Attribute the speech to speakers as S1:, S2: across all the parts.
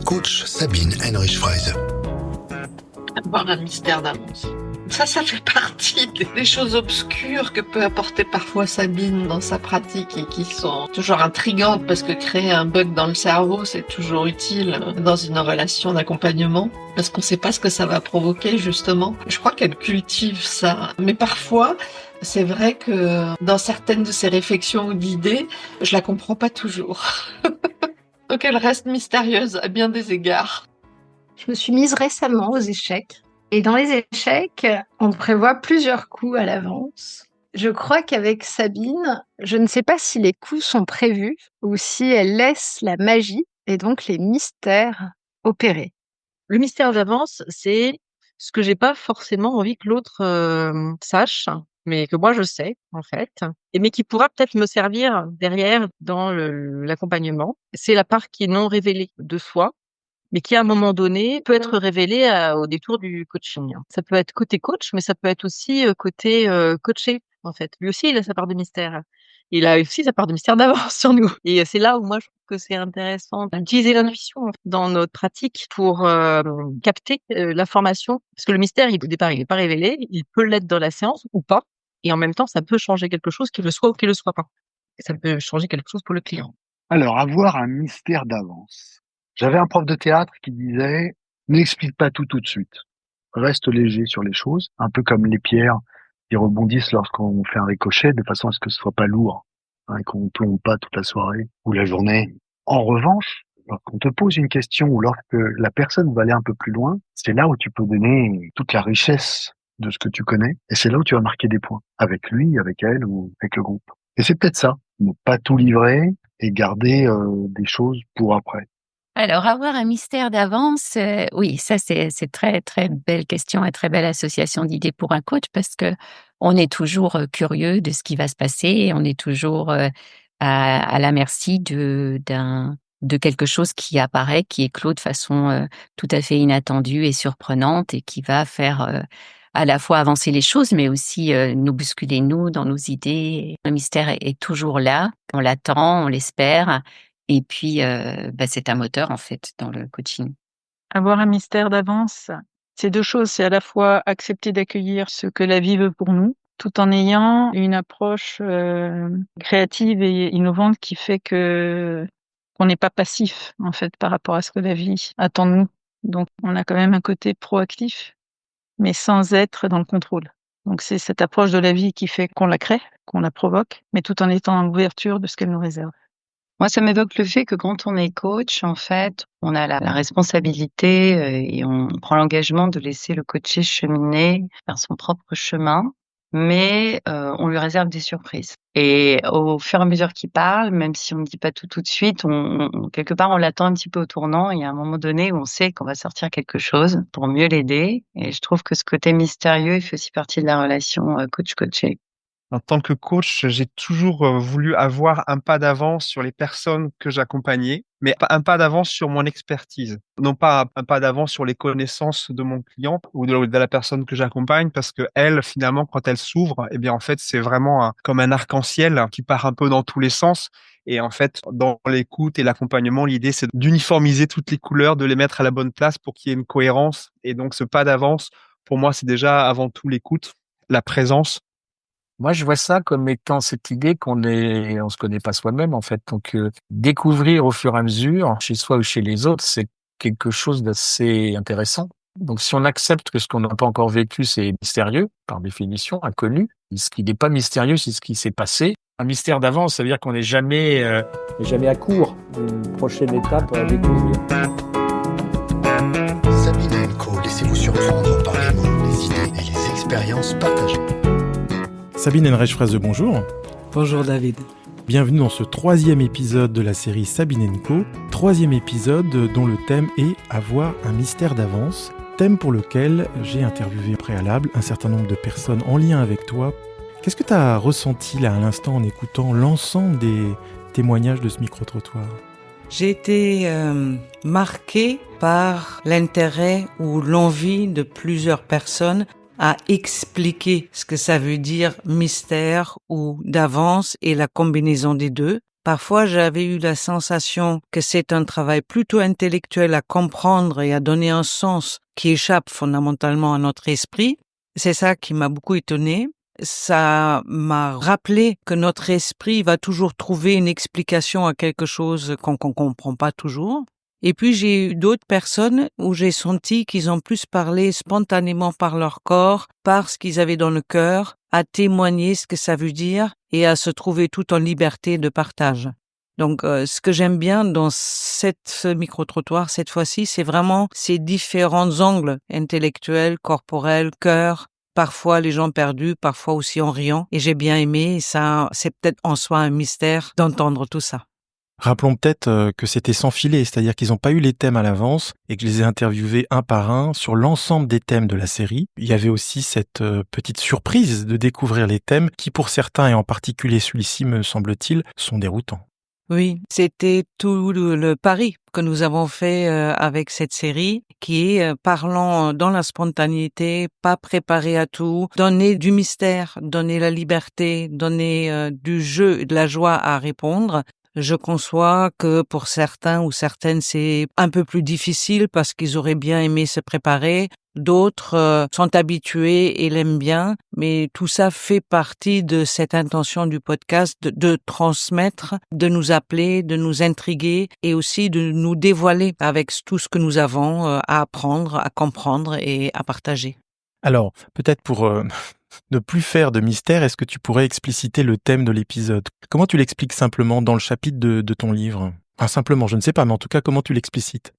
S1: coach Sabine Henrich-Fraise.
S2: Avoir un mystère d'avance. Ça fait partie des choses obscures que peut apporter parfois Sabine dans sa pratique et qui sont toujours intrigantes parce que créer un bug dans le cerveau, c'est toujours utile dans une relation d'accompagnement parce qu'on ne sait pas ce que ça va provoquer justement. Je crois qu'elle cultive ça. Mais parfois, c'est vrai que dans certaines de ses réflexions ou d'idées, je la comprends pas toujours. Donc elle reste mystérieuse à bien des égards.
S3: Je me suis mise récemment aux échecs. Et dans les échecs, on prévoit plusieurs coups à l'avance. Je crois qu'avec Sabine, je ne sais pas si les coups sont prévus ou si elle laisse la magie et donc les mystères opérer.
S4: Le mystère d'avance, c'est ce que j'ai pas forcément envie que l'autre sache, mais que moi je sais en fait, mais qui pourra peut-être me servir derrière dans l'accompagnement. C'est la part qui est non révélée de soi, mais qui à un moment donné peut être révélée au détour du coaching. Ça peut être côté coach, mais ça peut être aussi côté coaché en fait. Lui aussi, il a sa part de mystère. Il a aussi sa part de mystère d'avance sur nous. Et c'est là où moi je trouve que c'est intéressant d'utiliser l'intuition dans notre pratique pour capter l'information. Parce que le mystère, au départ, il n'est pas révélé. Il peut l'être dans la séance ou pas. Et en même temps, ça peut changer quelque chose, qu'il le soit ou qu'il le soit pas. Et ça peut changer quelque chose pour le client.
S5: Alors, avoir un mystère d'avance. J'avais un prof de théâtre qui disait « N'explique pas tout de suite. Reste léger sur les choses, un peu comme les pierres qui rebondissent lorsqu'on fait un ricochet, de façon à ce que ce soit pas lourd, et qu'on ne plombe pas toute la soirée ou la journée. En revanche, lorsqu'on te pose une question ou lorsque la personne va aller un peu plus loin, c'est là où tu peux donner toute la richesse de ce que tu connais, et c'est là où tu vas marquer des points, avec lui, avec elle ou avec le groupe. Et c'est peut-être ça, ne pas tout livrer et garder des choses pour après.
S6: Alors, avoir un mystère d'avance, oui, ça c'est très très belle question et très belle association d'idées pour un coach parce que on est toujours curieux de ce qui va se passer, on est toujours à la merci de quelque chose qui apparaît, qui éclot de façon tout à fait inattendue et surprenante et qui va faire à la fois avancer les choses, mais aussi nous bousculer nous dans nos idées. Le mystère est toujours là, on l'attend, on l'espère. Et puis, c'est un moteur, en fait, dans le coaching.
S7: Avoir un mystère d'avance, c'est deux choses. C'est à la fois accepter d'accueillir ce que la vie veut pour nous, tout en ayant une approche créative et innovante qui fait qu'on n'est pas passif, en fait, par rapport à ce que la vie attend de nous. Donc, on a quand même un côté proactif, mais sans être dans le contrôle. Donc, c'est cette approche de la vie qui fait qu'on la crée, qu'on la provoque, mais tout en étant dans l'ouverture de ce qu'elle nous réserve.
S8: Moi, ça m'évoque le fait que quand on est coach, en fait, on a la responsabilité et on prend l'engagement de laisser le coaché cheminer vers son propre chemin, mais on lui réserve des surprises. Et au fur et à mesure qu'il parle, même si on ne dit pas tout de suite, quelque part, on l'attend un petit peu au tournant. Il y a un moment donné où on sait qu'on va sortir quelque chose pour mieux l'aider. Et je trouve que ce côté mystérieux, il fait aussi partie de la relation coach-coaché.
S9: En tant que coach, j'ai toujours voulu avoir un pas d'avance sur les personnes que j'accompagnais, mais un pas d'avance sur mon expertise. Non pas un pas d'avance sur les connaissances de mon client ou de la personne que j'accompagne, parce que elle, finalement, quand elle s'ouvre, eh bien, en fait, c'est vraiment comme un arc-en-ciel qui part un peu dans tous les sens. Et en fait, dans l'écoute et l'accompagnement, l'idée, c'est d'uniformiser toutes les couleurs, de les mettre à la bonne place pour qu'il y ait une cohérence. Et donc, ce pas d'avance, pour moi, c'est déjà avant tout l'écoute, la présence.
S10: Moi, je vois ça comme étant cette idée on se connaît pas soi-même, en fait. Donc, découvrir au fur et à mesure, chez soi ou chez les autres, c'est quelque chose d'assez intéressant. Donc, si on accepte que ce qu'on n'a pas encore vécu, c'est mystérieux, par définition, inconnu, ce qui n'est pas mystérieux, c'est ce qui s'est passé. Un mystère d'avance, ça veut dire qu'on n'est jamais à court d'une prochaine étape à découvrir.
S1: Sabine & Co, laissez-vous surprendre par les mots, les idées et les expériences partagées.
S11: Sabine Henrich-Fraise, bonjour.
S12: Bonjour David.
S11: Bienvenue dans ce 3e épisode de la série Sabine & Co. 3e épisode dont le thème est « Avoir un mystère d'avance ». Thème pour lequel j'ai interviewé au préalable un certain nombre de personnes en lien avec toi. Qu'est-ce que tu as ressenti là à l'instant en écoutant l'ensemble des témoignages de ce micro-trottoir ?
S12: J'ai été marquée par l'intérêt ou l'envie de plusieurs personnes à expliquer ce que ça veut dire mystère ou d'avance et la combinaison des deux. Parfois, j'avais eu la sensation que c'est un travail plutôt intellectuel à comprendre et à donner un sens qui échappe fondamentalement à notre esprit. C'est ça qui m'a beaucoup étonnée. Ça m'a rappelé que notre esprit va toujours trouver une explication à quelque chose qu'on comprend pas toujours. Et puis, j'ai eu d'autres personnes où j'ai senti qu'ils ont plus parlé spontanément par leur corps, par ce qu'ils avaient dans le cœur, à témoigner ce que ça veut dire et à se trouver tout en liberté de partage. Donc, ce que j'aime bien dans ce micro-trottoir, cette fois-ci, c'est vraiment ces différents angles intellectuels, corporels, cœur, parfois les gens perdus, parfois aussi en riant. Et j'ai bien aimé, et ça, c'est peut-être en soi un mystère d'entendre tout ça.
S11: Rappelons peut-être que c'était sans filet, c'est-à-dire qu'ils n'ont pas eu les thèmes à l'avance et que je les ai interviewés un par un sur l'ensemble des thèmes de la série. Il y avait aussi cette petite surprise de découvrir les thèmes qui, pour certains, et en particulier celui-ci, me semble-t-il, sont déroutants.
S12: Oui, c'était tout le pari que nous avons fait avec cette série, qui est parlant dans la spontanéité, pas préparé à tout, donner du mystère, donner la liberté, donner du jeu et de la joie à répondre. Je conçois que pour certains ou certaines, c'est un peu plus difficile parce qu'ils auraient bien aimé se préparer. D'autres sont habitués et l'aiment bien, mais tout ça fait partie de cette intention du podcast de transmettre, de nous appeler, de nous intriguer et aussi de nous dévoiler avec tout ce que nous avons à apprendre, à comprendre et à partager.
S11: Alors, peut-être pour ne plus faire de mystère, est-ce que tu pourrais expliciter le thème de l'épisode? Comment tu l'expliques simplement dans le chapitre de ton livre? Enfin, simplement, je ne sais pas, mais en tout cas, comment tu l'explicites?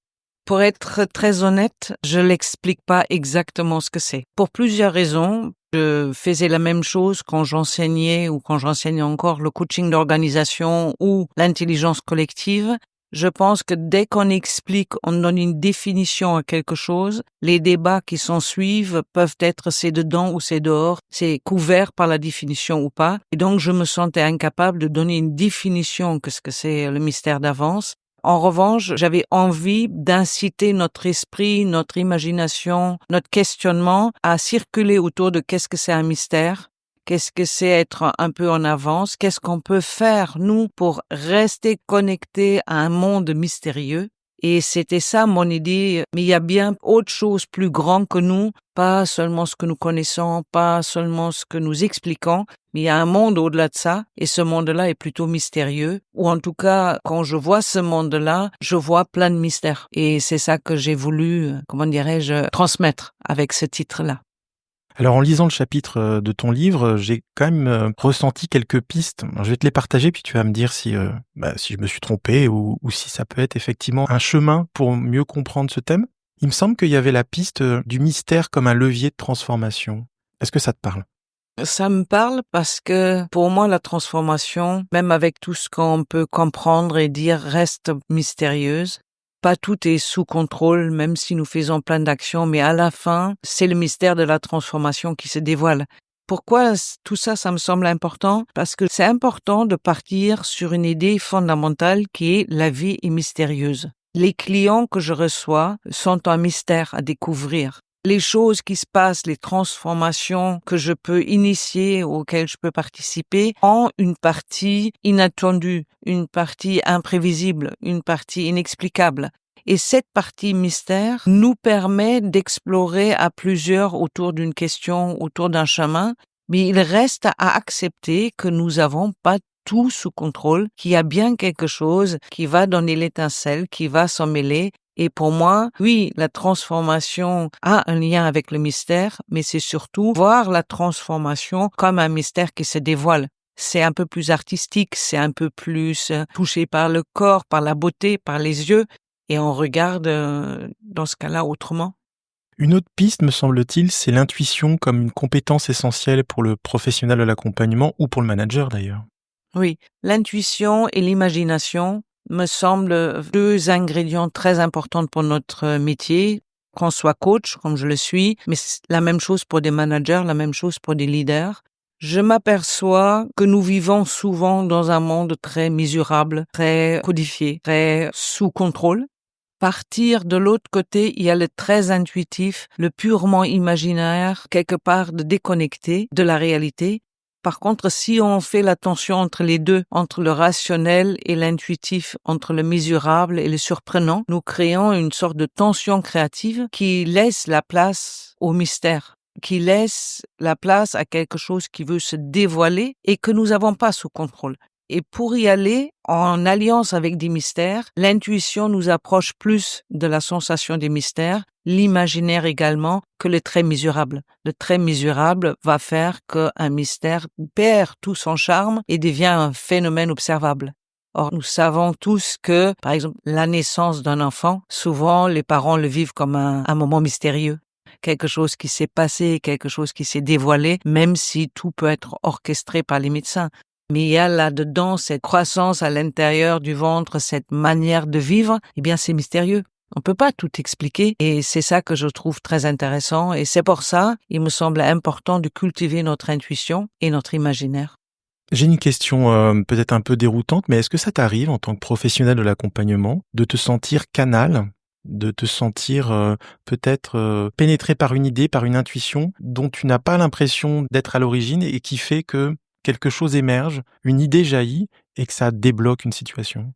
S12: Pour être très honnête, je l'explique pas exactement ce que c'est. Pour plusieurs raisons. Je faisais la même chose quand j'enseignais ou quand j'enseignais encore le coaching d'organisation ou l'intelligence collective. Je pense que dès qu'on explique, on donne une définition à quelque chose, les débats qui s'en suivent peuvent être c'est dedans ou c'est dehors, c'est couvert par la définition ou pas. Et donc, je me sentais incapable de donner une définition que ce que c'est le mystère d'avance. En revanche, j'avais envie d'inciter notre esprit, notre imagination, notre questionnement à circuler autour de qu'est-ce que c'est un mystère, qu'est-ce que c'est être un peu en avance, qu'est-ce qu'on peut faire, nous, pour rester connectés à un monde mystérieux. Et c'était ça mon idée, mais il y a bien autre chose plus grand que nous, pas seulement ce que nous connaissons, pas seulement ce que nous expliquons, mais il y a un monde au-delà de ça, et ce monde-là est plutôt mystérieux, ou en tout cas, quand je vois ce monde-là, je vois plein de mystères. Et c'est ça que j'ai voulu, comment dirais-je, transmettre avec ce titre-là.
S11: Alors, en lisant le chapitre de ton livre, j'ai quand même ressenti quelques pistes. Alors, je vais te les partager, puis tu vas me dire si je me suis trompé ou si ça peut être effectivement un chemin pour mieux comprendre ce thème. Il me semble qu'il y avait la piste du mystère comme un levier de transformation. Est-ce que ça te parle?
S12: Ça me parle parce que pour moi, la transformation, même avec tout ce qu'on peut comprendre et dire, reste mystérieuse. Pas tout est sous contrôle, même si nous faisons plein d'actions, mais à la fin, c'est le mystère de la transformation qui se dévoile. Pourquoi tout ça, ça me semble important? Parce que c'est important de partir sur une idée fondamentale qui est la vie est mystérieuse. Les clients que je reçois sont un mystère à découvrir. Les choses qui se passent, les transformations que je peux initier, auxquelles je peux participer, ont une partie inattendue, une partie imprévisible, une partie inexplicable. Et cette partie mystère nous permet d'explorer à plusieurs autour d'une question, autour d'un chemin, mais il reste à accepter que nous n'avons pas tout sous contrôle, qu'il y a bien quelque chose qui va donner l'étincelle, qui va s'en mêler. Et pour moi, oui, la transformation a un lien avec le mystère, mais c'est surtout voir la transformation comme un mystère qui se dévoile. C'est un peu plus artistique, c'est un peu plus touché par le corps, par la beauté, par les yeux, et on regarde dans ce cas-là autrement.
S11: Une autre piste, me semble-t-il, c'est l'intuition comme une compétence essentielle pour le professionnel de l'accompagnement ou pour le manager d'ailleurs.
S12: Oui, l'intuition et l'imagination me semblent deux ingrédients très importants pour notre métier, qu'on soit coach, comme je le suis, mais c'est la même chose pour des managers, la même chose pour des leaders. Je m'aperçois que nous vivons souvent dans un monde très mesurable, très codifié, très sous contrôle. Partir de l'autre côté, il y a le très intuitif, le purement imaginaire, quelque part de déconnecté de la réalité. Par contre, si on fait la tension entre les deux, entre le rationnel et l'intuitif, entre le mesurable et le surprenant, nous créons une sorte de tension créative qui laisse la place au mystère, qui laisse la place à quelque chose qui veut se dévoiler et que nous n'avons pas sous contrôle. Et pour y aller, en alliance avec des mystères, l'intuition nous approche plus de la sensation des mystères, l'imaginaire également, que le très mesurable. Le très mesurable va faire qu'un mystère perd tout son charme et devient un phénomène observable. Or, nous savons tous que, par exemple, la naissance d'un enfant, souvent les parents le vivent comme un moment mystérieux. Quelque chose qui s'est passé, quelque chose qui s'est dévoilé, même si tout peut être orchestré par les médecins. Mais il y a là-dedans cette croissance à l'intérieur du ventre, cette manière de vivre, eh bien c'est mystérieux. On peut pas tout expliquer et c'est ça que je trouve très intéressant et c'est pour ça, il me semble important de cultiver notre intuition et notre imaginaire.
S11: J'ai une question peut-être un peu déroutante, mais est-ce que ça t'arrive en tant que professionnel de l'accompagnement de te sentir canal, de te sentir peut-être pénétré par une idée, par une intuition dont tu n'as pas l'impression d'être à l'origine et qui fait que quelque chose émerge, une idée jaillit et que ça débloque une situation?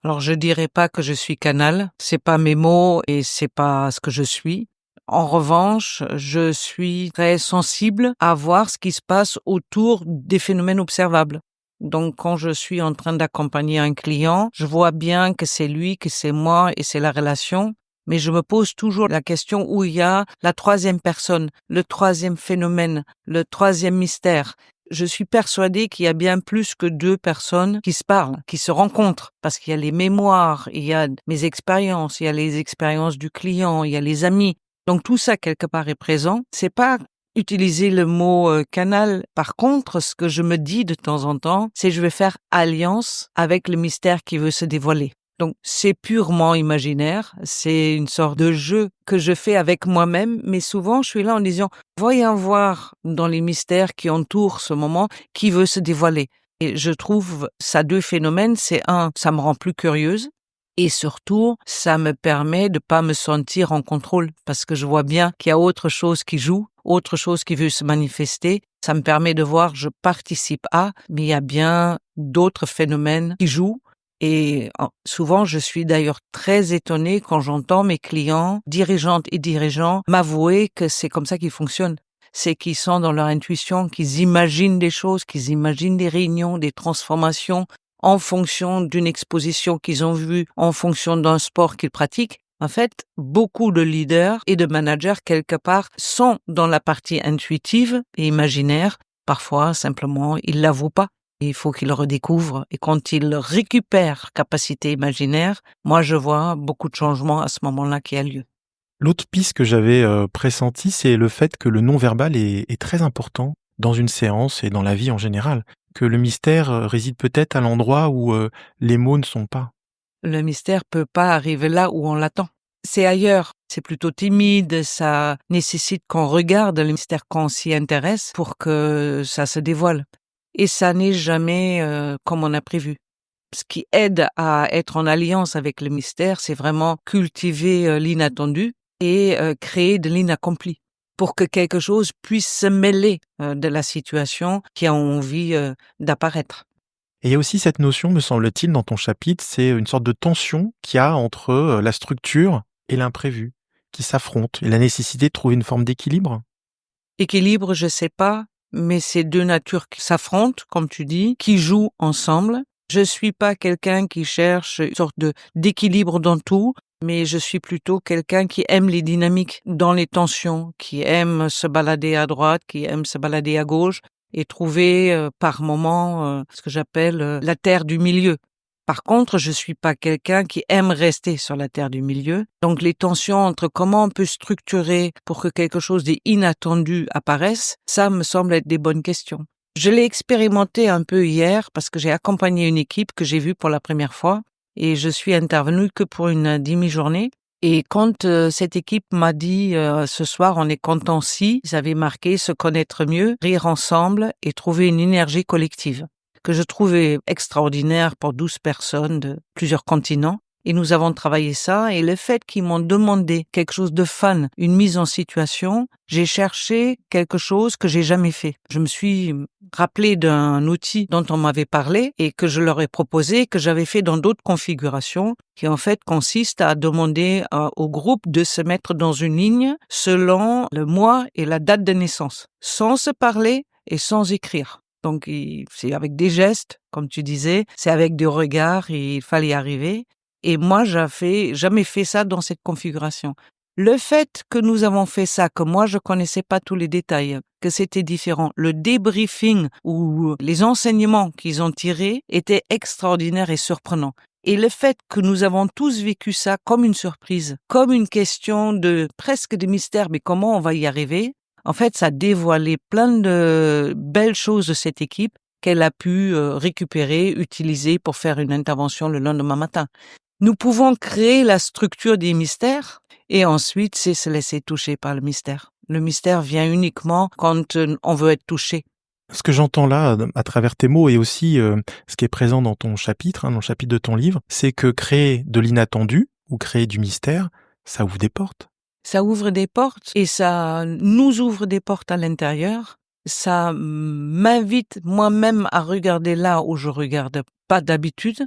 S12: Alors je dirais pas que je suis canal, c'est pas mes mots et c'est pas ce que je suis. En revanche, je suis très sensible à voir ce qui se passe autour des phénomènes observables. Donc quand je suis en train d'accompagner un client, je vois bien que c'est lui, que c'est moi et c'est la relation. Mais je me pose toujours la question où il y a la troisième personne, le troisième phénomène, le troisième mystère. Je suis persuadée qu'il y a bien plus que deux personnes qui se parlent, qui se rencontrent, parce qu'il y a les mémoires, il y a mes expériences, il y a les expériences du client, il y a les amis. Donc tout ça quelque part est présent. C'est pas utiliser le mot canal. Par contre, ce que je me dis de temps en temps, c'est je vais faire alliance avec le mystère qui veut se dévoiler. Donc, c'est purement imaginaire, c'est une sorte de jeu que je fais avec moi-même, mais souvent, je suis là en disant, voyons voir dans les mystères qui entourent ce moment, qui veut se dévoiler. Et je trouve ça deux phénomènes, c'est un, ça me rend plus curieuse, et surtout, ça me permet de pas me sentir en contrôle, parce que je vois bien qu'il y a autre chose qui joue, autre chose qui veut se manifester. Ça me permet de voir, je participe à, mais il y a bien d'autres phénomènes qui jouent. Et souvent, je suis d'ailleurs très étonnée quand j'entends mes clients, dirigeantes et dirigeants, m'avouer que c'est comme ça qu'ils fonctionnent. C'est qu'ils sont dans leur intuition, qu'ils imaginent des choses, qu'ils imaginent des réunions, des transformations en fonction d'une exposition qu'ils ont vue, en fonction d'un sport qu'ils pratiquent. En fait, beaucoup de leaders et de managers, quelque part, sont dans la partie intuitive et imaginaire. Parfois, simplement, ils l'avouent pas. Il faut qu'ils le redécouvrent. Et quand ils récupèrent capacité imaginaire, moi, je vois beaucoup de changements à ce moment-là qui a lieu.
S11: L'autre piste que j'avais pressentie, c'est le fait que le non-verbal est très important dans une séance et dans la vie en général. Que le mystère réside peut-être à l'endroit où les mots ne sont pas.
S12: Le mystère peut pas arriver là où on l'attend. C'est ailleurs. C'est plutôt timide. Ça nécessite qu'on regarde le mystère, qu'on s'y intéresse pour que ça se dévoile. Et ça n'est jamais comme on a prévu. Ce qui aide à être en alliance avec le mystère, c'est vraiment cultiver l'inattendu et créer de l'inaccompli pour que quelque chose puisse se mêler de la situation qui a envie d'apparaître.
S11: Et il y a aussi cette notion, me semble-t-il, dans ton chapitre, c'est une sorte de tension qu'il y a entre la structure et l'imprévu, qui s'affrontent, et la nécessité de trouver une forme d'équilibre.
S12: Équilibre, je sais pas, mais c'est deux natures qui s'affrontent, comme tu dis, qui jouent ensemble. Je suis pas quelqu'un qui cherche une sorte d'équilibre dans tout, mais je suis plutôt quelqu'un qui aime les dynamiques dans les tensions, qui aime se balader à droite, qui aime se balader à gauche et trouver par moment ce que j'appelle la terre du milieu. Par contre, je suis pas quelqu'un qui aime rester sur la terre du milieu. Donc, les tensions entre comment on peut structurer pour que quelque chose d'inattendu apparaisse, ça me semble être des bonnes questions. Je l'ai expérimenté un peu hier parce que j'ai accompagné une équipe que j'ai vue pour la première fois et je suis intervenue que pour une demi-journée. Et quand cette équipe m'a dit ce soir on est content si, ils avaient marqué se connaître mieux, rire ensemble et trouver une énergie collective que je trouvais extraordinaire pour 12 personnes de plusieurs continents. Et nous avons travaillé ça, et le fait qu'ils m'ont demandé quelque chose de fun, une mise en situation, j'ai cherché quelque chose que j'ai jamais fait. Je me suis rappelé d'un outil dont on m'avait parlé et que je leur ai proposé, que j'avais fait dans d'autres configurations, qui en fait consiste à demander au groupe de se mettre dans une ligne selon le mois et la date de naissance, sans se parler et sans écrire. Donc, c'est avec des gestes, comme tu disais, c'est avec des regards, et il fallait y arriver. Et moi, j'avais jamais fait ça dans cette configuration. Le fait que nous avons fait ça, que moi, je connaissais pas tous les détails, que c'était différent, le débriefing ou les enseignements qu'ils ont tirés étaient extraordinaires et surprenants. Et le fait que nous avons tous vécu ça comme une surprise, comme une question de presque de mystère, mais comment on va y arriver? En fait, ça a dévoilé plein de belles choses de cette équipe qu'elle a pu récupérer, utiliser pour faire une intervention le lendemain matin. Nous pouvons créer la structure des mystères et ensuite c'est se laisser toucher par le mystère. Le mystère vient uniquement quand on veut être touché.
S11: Ce que j'entends là, à travers tes mots, et aussi ce qui est présent dans ton chapitre, dans le chapitre de ton livre, c'est que créer de l'inattendu ou créer du mystère, ça ouvre des portes.
S12: Ça ouvre des portes et ça nous ouvre des portes à l'intérieur. Ça m'invite moi-même à regarder là où je regarde pas d'habitude.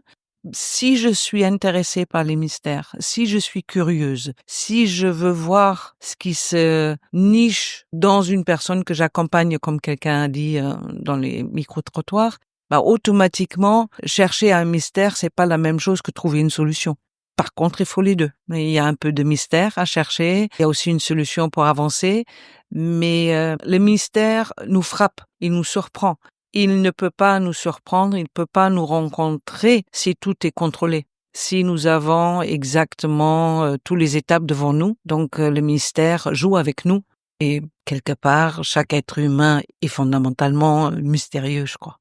S12: Si je suis intéressée par les mystères, si je suis curieuse, si je veux voir ce qui se niche dans une personne que j'accompagne, comme quelqu'un a dit dans les micro-trottoirs, automatiquement, chercher un mystère, c'est pas la même chose que trouver une solution. Par contre, il faut les deux. Il y a un peu de mystère à chercher, il y a aussi une solution pour avancer, mais le mystère nous frappe, il nous surprend. Il ne peut pas nous surprendre, il ne peut pas nous rencontrer si tout est contrôlé, si nous avons exactement toutes les étapes devant nous. Donc le mystère joue avec nous et quelque part, chaque être humain est fondamentalement mystérieux, je crois.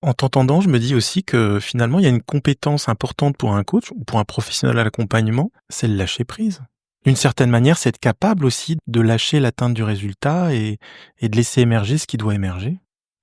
S11: En t'entendant, je me dis aussi que finalement, il y a une compétence importante pour un coach ou pour un professionnel à l'accompagnement, c'est le lâcher prise. D'une certaine manière, c'est être capable aussi de lâcher l'atteinte du résultat et de laisser émerger ce qui doit émerger.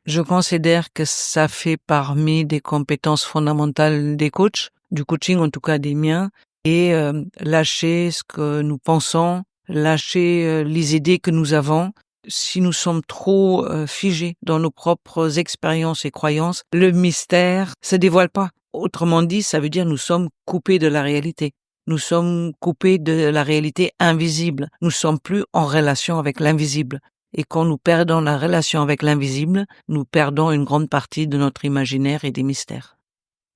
S12: Je considère que ça fait parmi des compétences fondamentales des coachs, du coaching en tout cas des miens, et lâcher ce que nous pensons, lâcher les idées que nous avons. Si nous sommes trop figés dans nos propres expériences et croyances, le mystère se dévoile pas. Autrement dit, ça veut dire nous sommes coupés de la réalité. Nous sommes coupés de la réalité invisible. Nous sommes plus en relation avec l'invisible. Et quand nous perdons la relation avec l'invisible, nous perdons une grande partie de notre imaginaire et des mystères.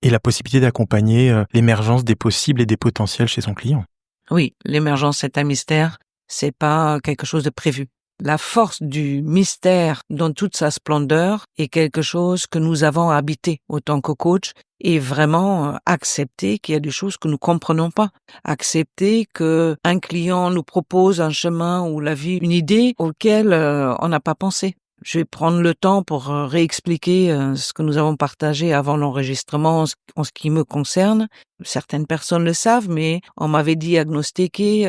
S11: Et la possibilité d'accompagner l'émergence des possibles et des potentiels chez son client.
S12: Oui, l'émergence, c'est un mystère, c'est pas quelque chose de prévu. La force du mystère dans toute sa splendeur est quelque chose que nous avons habité autant que coach et vraiment accepter qu'il y a des choses que nous comprenons pas. Accepter que un client nous propose un chemin ou la vie, une idée auquel on n'a pas pensé. Je vais prendre le temps pour réexpliquer ce que nous avons partagé avant l'enregistrement en ce qui me concerne. Certaines personnes le savent, mais on m'avait diagnostiqué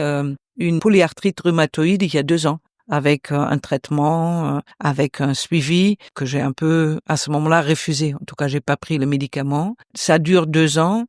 S12: une polyarthrite rhumatoïde il y a 2 ans. Avec un traitement, avec un suivi que j'ai un peu, à ce moment-là, refusé. En tout cas, j'ai pas pris le médicament. Ça dure 2 ans.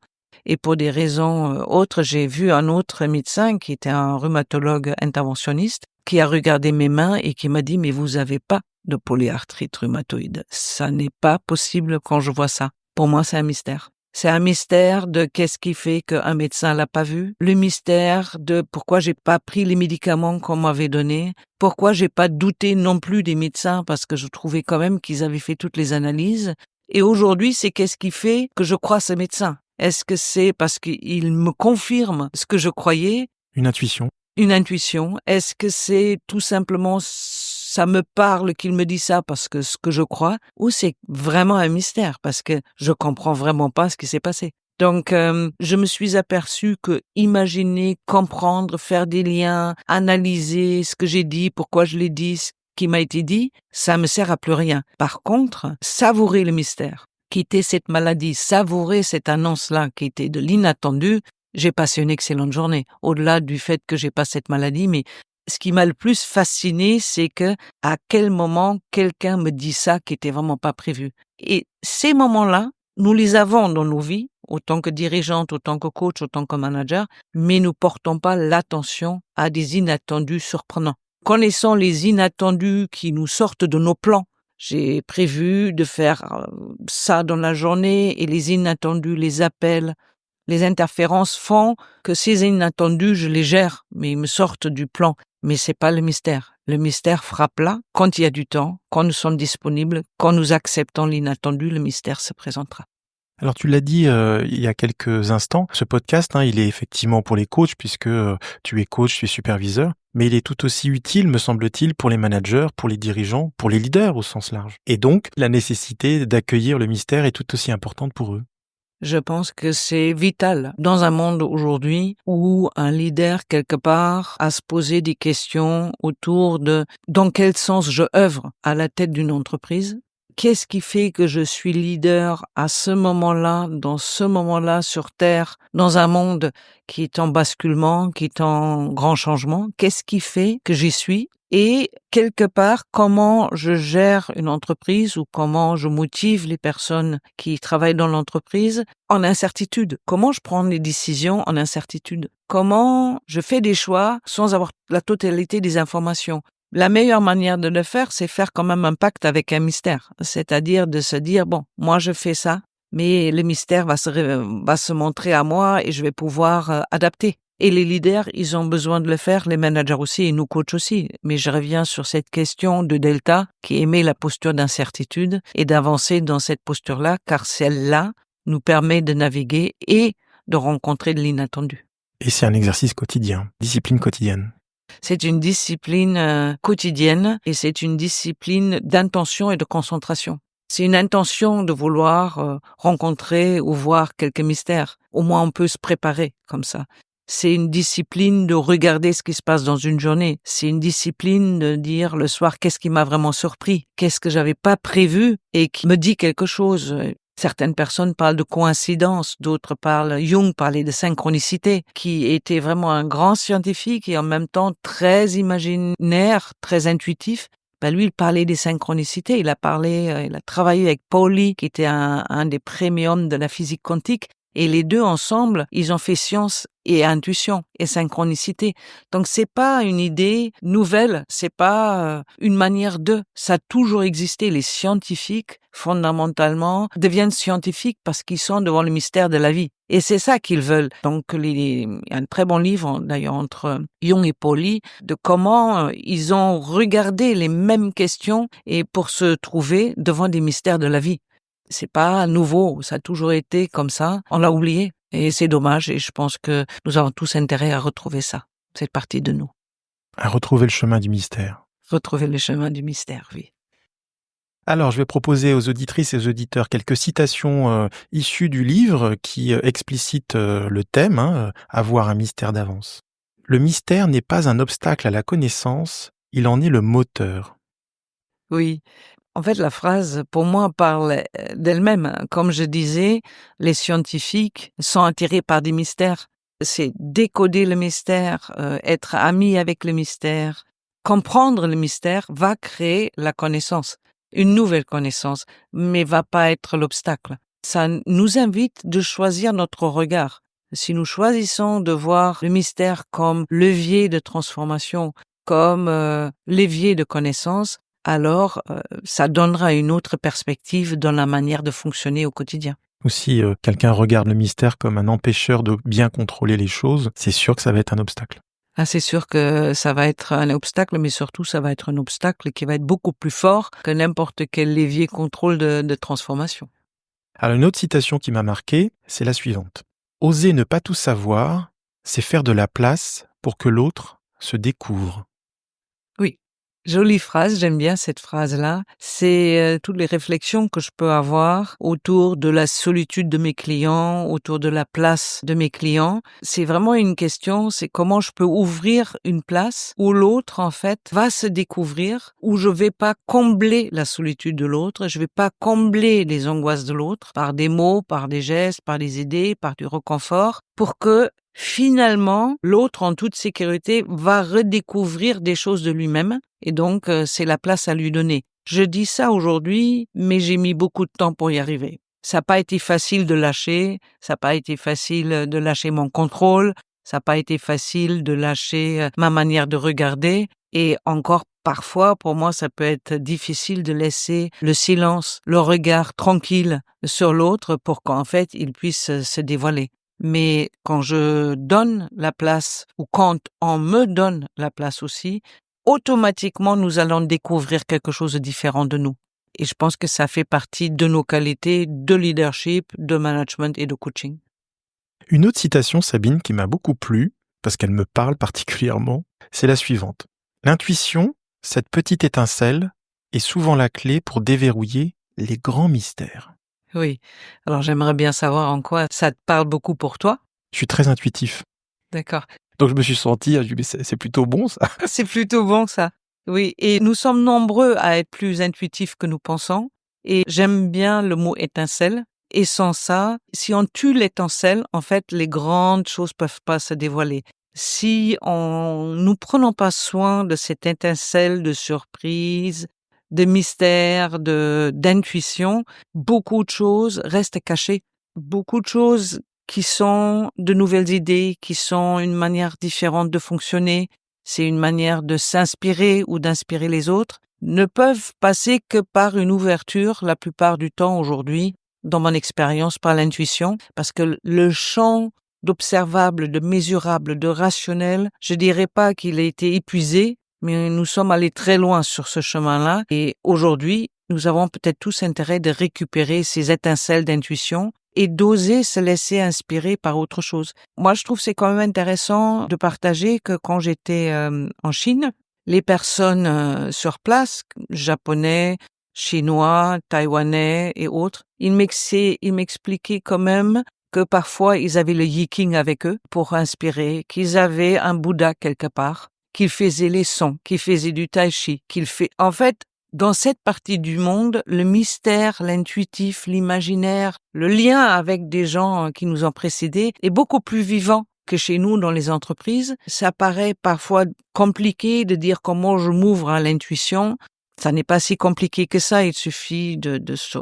S12: Et pour des raisons autres, j'ai vu un autre médecin qui était un rhumatologue interventionniste qui a regardé mes mains et qui m'a dit « Mais vous avez pas de polyarthrite rhumatoïde. Ça n'est pas possible quand je vois ça. » Pour moi, c'est un mystère. C'est un mystère de qu'est-ce qui fait qu'un médecin l'a pas vu. Le mystère de pourquoi j'ai pas pris les médicaments qu'on m'avait donnés. Pourquoi j'ai pas douté non plus des médecins parce que je trouvais quand même qu'ils avaient fait toutes les analyses. Et aujourd'hui, c'est qu'est-ce qui fait que je crois ces médecins? Est-ce que c'est parce qu'ils me confirment ce que je croyais?
S11: Une intuition.
S12: Une intuition. Est-ce que c'est tout simplement ça me parle qu'il me dit ça parce que ce que je crois, ou c'est vraiment un mystère parce que je comprends vraiment pas ce qui s'est passé. Donc, je me suis aperçue que imaginer, comprendre, faire des liens, analyser ce que j'ai dit, pourquoi je l'ai dit, ce qui m'a été dit, ça me sert à plus rien. Par contre, savourer le mystère, quitter cette maladie, savourer cette annonce-là qui était de l'inattendu, j'ai passé une excellente journée. Au-delà du fait que j'ai pas cette maladie, mais ce qui m'a le plus fasciné, c'est que à quel moment quelqu'un me dit ça qui était vraiment pas prévu. Et ces moments-là, nous les avons dans nos vies, autant que dirigeante, autant que coach, autant que manager, mais nous portons pas l'attention à des inattendus surprenants. Connaissant les inattendus qui nous sortent de nos plans, j'ai prévu de faire ça dans la journée et les inattendus, les appels, les interférences font que ces inattendus, je les gère, mais ils me sortent du plan. Mais c'est pas le mystère. Le mystère frappe là, quand il y a du temps, quand nous sommes disponibles, quand nous acceptons l'inattendu, le mystère se présentera.
S11: Alors tu l'as dit il y a quelques instants, ce podcast, il est effectivement pour les coachs puisque tu es coach, tu es superviseur, mais il est tout aussi utile, me semble-t-il, pour les managers, pour les dirigeants, pour les leaders au sens large. Et donc, la nécessité d'accueillir le mystère est tout aussi importante pour eux.
S12: Je pense que c'est vital dans un monde aujourd'hui où un leader, quelque part, a se poser des questions autour de dans quel sens je œuvre à la tête d'une entreprise. Qu'est-ce qui fait que je suis leader à ce moment-là, dans ce moment-là sur Terre, dans un monde qui est en basculement, qui est en grand changement? Qu'est-ce qui fait que j'y suis? Et quelque part, comment je gère une entreprise ou comment je motive les personnes qui travaillent dans l'entreprise en incertitude? Comment je prends les décisions en incertitude? Comment je fais des choix sans avoir la totalité des informations? La meilleure manière de le faire, c'est faire quand même un pacte avec un mystère. C'est-à-dire de se dire, bon, moi je fais ça, mais le mystère va se montrer à moi et je vais pouvoir adapter. Et les leaders, ils ont besoin de le faire, les managers aussi et nous coachs aussi. Mais je reviens sur cette question de Delta qui émet la posture d'incertitude et d'avancer dans cette posture-là, car celle-là nous permet de naviguer et de rencontrer de l'inattendu.
S11: Et c'est un exercice quotidien, discipline quotidienne.
S12: C'est une discipline quotidienne et c'est une discipline d'intention et de concentration. C'est une intention de vouloir rencontrer ou voir quelques mystères. Au moins, on peut se préparer comme ça. C'est une discipline de regarder ce qui se passe dans une journée. C'est une discipline de dire le soir qu'est-ce qui m'a vraiment surpris, qu'est-ce que j'avais pas prévu et qui me dit quelque chose. Certaines personnes parlent de coïncidence, d'autres Jung parlait de synchronicité, qui était vraiment un grand scientifique et en même temps très imaginaire, très intuitif. Lui, il parlait des synchronicités. Il a travaillé avec Pauli, qui était un des premiums de la physique quantique. Et les deux ensemble, ils ont fait science et intuition et synchronicité. Donc c'est pas une idée nouvelle, c'est pas une manière de. Ça a toujours existé. Les scientifiques, fondamentalement, deviennent scientifiques parce qu'ils sont devant le mystère de la vie. Et c'est ça qu'ils veulent. Donc il y a un très bon livre, d'ailleurs, entre Jung et Pauli, de comment ils ont regardé les mêmes questions et pour se trouver devant des mystères de la vie. C'est pas nouveau, ça a toujours été comme ça. On l'a oublié et c'est dommage et je pense que nous avons tous intérêt à retrouver ça, cette partie de nous.
S11: À retrouver le chemin du mystère.
S12: Retrouver le chemin du mystère, oui.
S11: Alors, je vais proposer aux auditrices et aux auditeurs quelques citations issues du livre qui explicitent le thème, avoir un mystère d'avance. Le mystère n'est pas un obstacle à la connaissance, il en est le moteur.
S12: Oui. En fait, la phrase, pour moi, parle d'elle-même. Comme je disais, les scientifiques sont attirés par des mystères. C'est décoder le mystère, être ami avec le mystère. Comprendre le mystère va créer la connaissance, une nouvelle connaissance, mais va pas être l'obstacle. Ça nous invite de choisir notre regard. Si nous choisissons de voir le mystère comme levier de transformation, comme levier de connaissance, alors ça donnera une autre perspective dans la manière de fonctionner au quotidien.
S11: Ou si quelqu'un regarde le mystère comme un empêcheur de bien contrôler les choses, c'est sûr que ça va être un obstacle.
S12: Ah, c'est sûr que ça va être un obstacle, mais surtout ça va être un obstacle qui va être beaucoup plus fort que n'importe quel levier contrôle de transformation.
S11: Alors une autre citation qui m'a marqué, c'est la suivante. « Oser ne pas tout savoir, c'est faire de la place pour que l'autre se découvre. »
S12: Oui. Jolie phrase, j'aime bien cette phrase-là. C'est toutes les réflexions que je peux avoir autour de la solitude de mes clients, autour de la place de mes clients. C'est vraiment une question, c'est comment je peux ouvrir une place où l'autre, en fait, va se découvrir, où je vais pas combler la solitude de l'autre, je vais pas combler les angoisses de l'autre par des mots, par des gestes, par des idées, par du réconfort, pour que finalement, l'autre, en toute sécurité, va redécouvrir des choses de lui-même et donc c'est la place à lui donner. Je dis ça aujourd'hui, mais j'ai mis beaucoup de temps pour y arriver. Ça n'a pas été facile de lâcher, ça n'a pas été facile de lâcher mon contrôle, ça n'a pas été facile de lâcher ma manière de regarder. Et encore parfois, pour moi, ça peut être difficile de laisser le silence, le regard tranquille sur l'autre pour qu'en fait, il puisse se dévoiler. Mais quand je donne la place, ou quand on me donne la place aussi, automatiquement, nous allons découvrir quelque chose de différent de nous. Et je pense que ça fait partie de nos qualités de leadership, de management et de coaching.
S11: Une autre citation, Sabine, qui m'a beaucoup plu, parce qu'elle me parle particulièrement, c'est la suivante. L'intuition, cette petite étincelle, est souvent la clé pour déverrouiller les grands mystères.
S12: Oui. Alors, j'aimerais bien savoir en quoi ça te parle beaucoup pour toi.
S11: Je suis très intuitif.
S12: D'accord.
S11: Donc, je me suis senti, je me dis, mais c'est plutôt bon, ça.
S12: C'est plutôt bon, ça. Oui. Et nous sommes nombreux à être plus intuitifs que nous pensons. Et j'aime bien le mot étincelle. Et sans ça, si on tue l'étincelle, en fait, les grandes choses peuvent pas se dévoiler. Si nous prenons pas soin de cette étincelle de surprise, de mystère, d'intuition, beaucoup de choses restent cachées. Beaucoup de choses qui sont de nouvelles idées, qui sont une manière différente de fonctionner, c'est une manière de s'inspirer ou d'inspirer les autres, ne peuvent passer que par une ouverture la plupart du temps aujourd'hui, dans mon expérience, par l'intuition, parce que le champ d'observable, de mesurable, de rationnel, je dirais pas qu'il a été épuisé, mais nous sommes allés très loin sur ce chemin-là et aujourd'hui, nous avons peut-être tous intérêt de récupérer ces étincelles d'intuition et d'oser se laisser inspirer par autre chose. Moi, je trouve que c'est quand même intéressant de partager que quand j'étais en Chine, les personnes sur place, japonais, chinois, taïwanais et autres, ils m'expliquaient quand même que parfois ils avaient le yiking avec eux pour inspirer, qu'ils avaient un Bouddha quelque part, qu'ils faisaient les sons, qu'ils faisaient du tai chi, en fait, dans cette partie du monde, le mystère, l'intuitif, l'imaginaire, le lien avec des gens qui nous ont précédés est beaucoup plus vivant que chez nous dans les entreprises. Ça paraît parfois compliqué de dire comment je m'ouvre à l'intuition. Ça n'est pas si compliqué que ça. Il suffit de se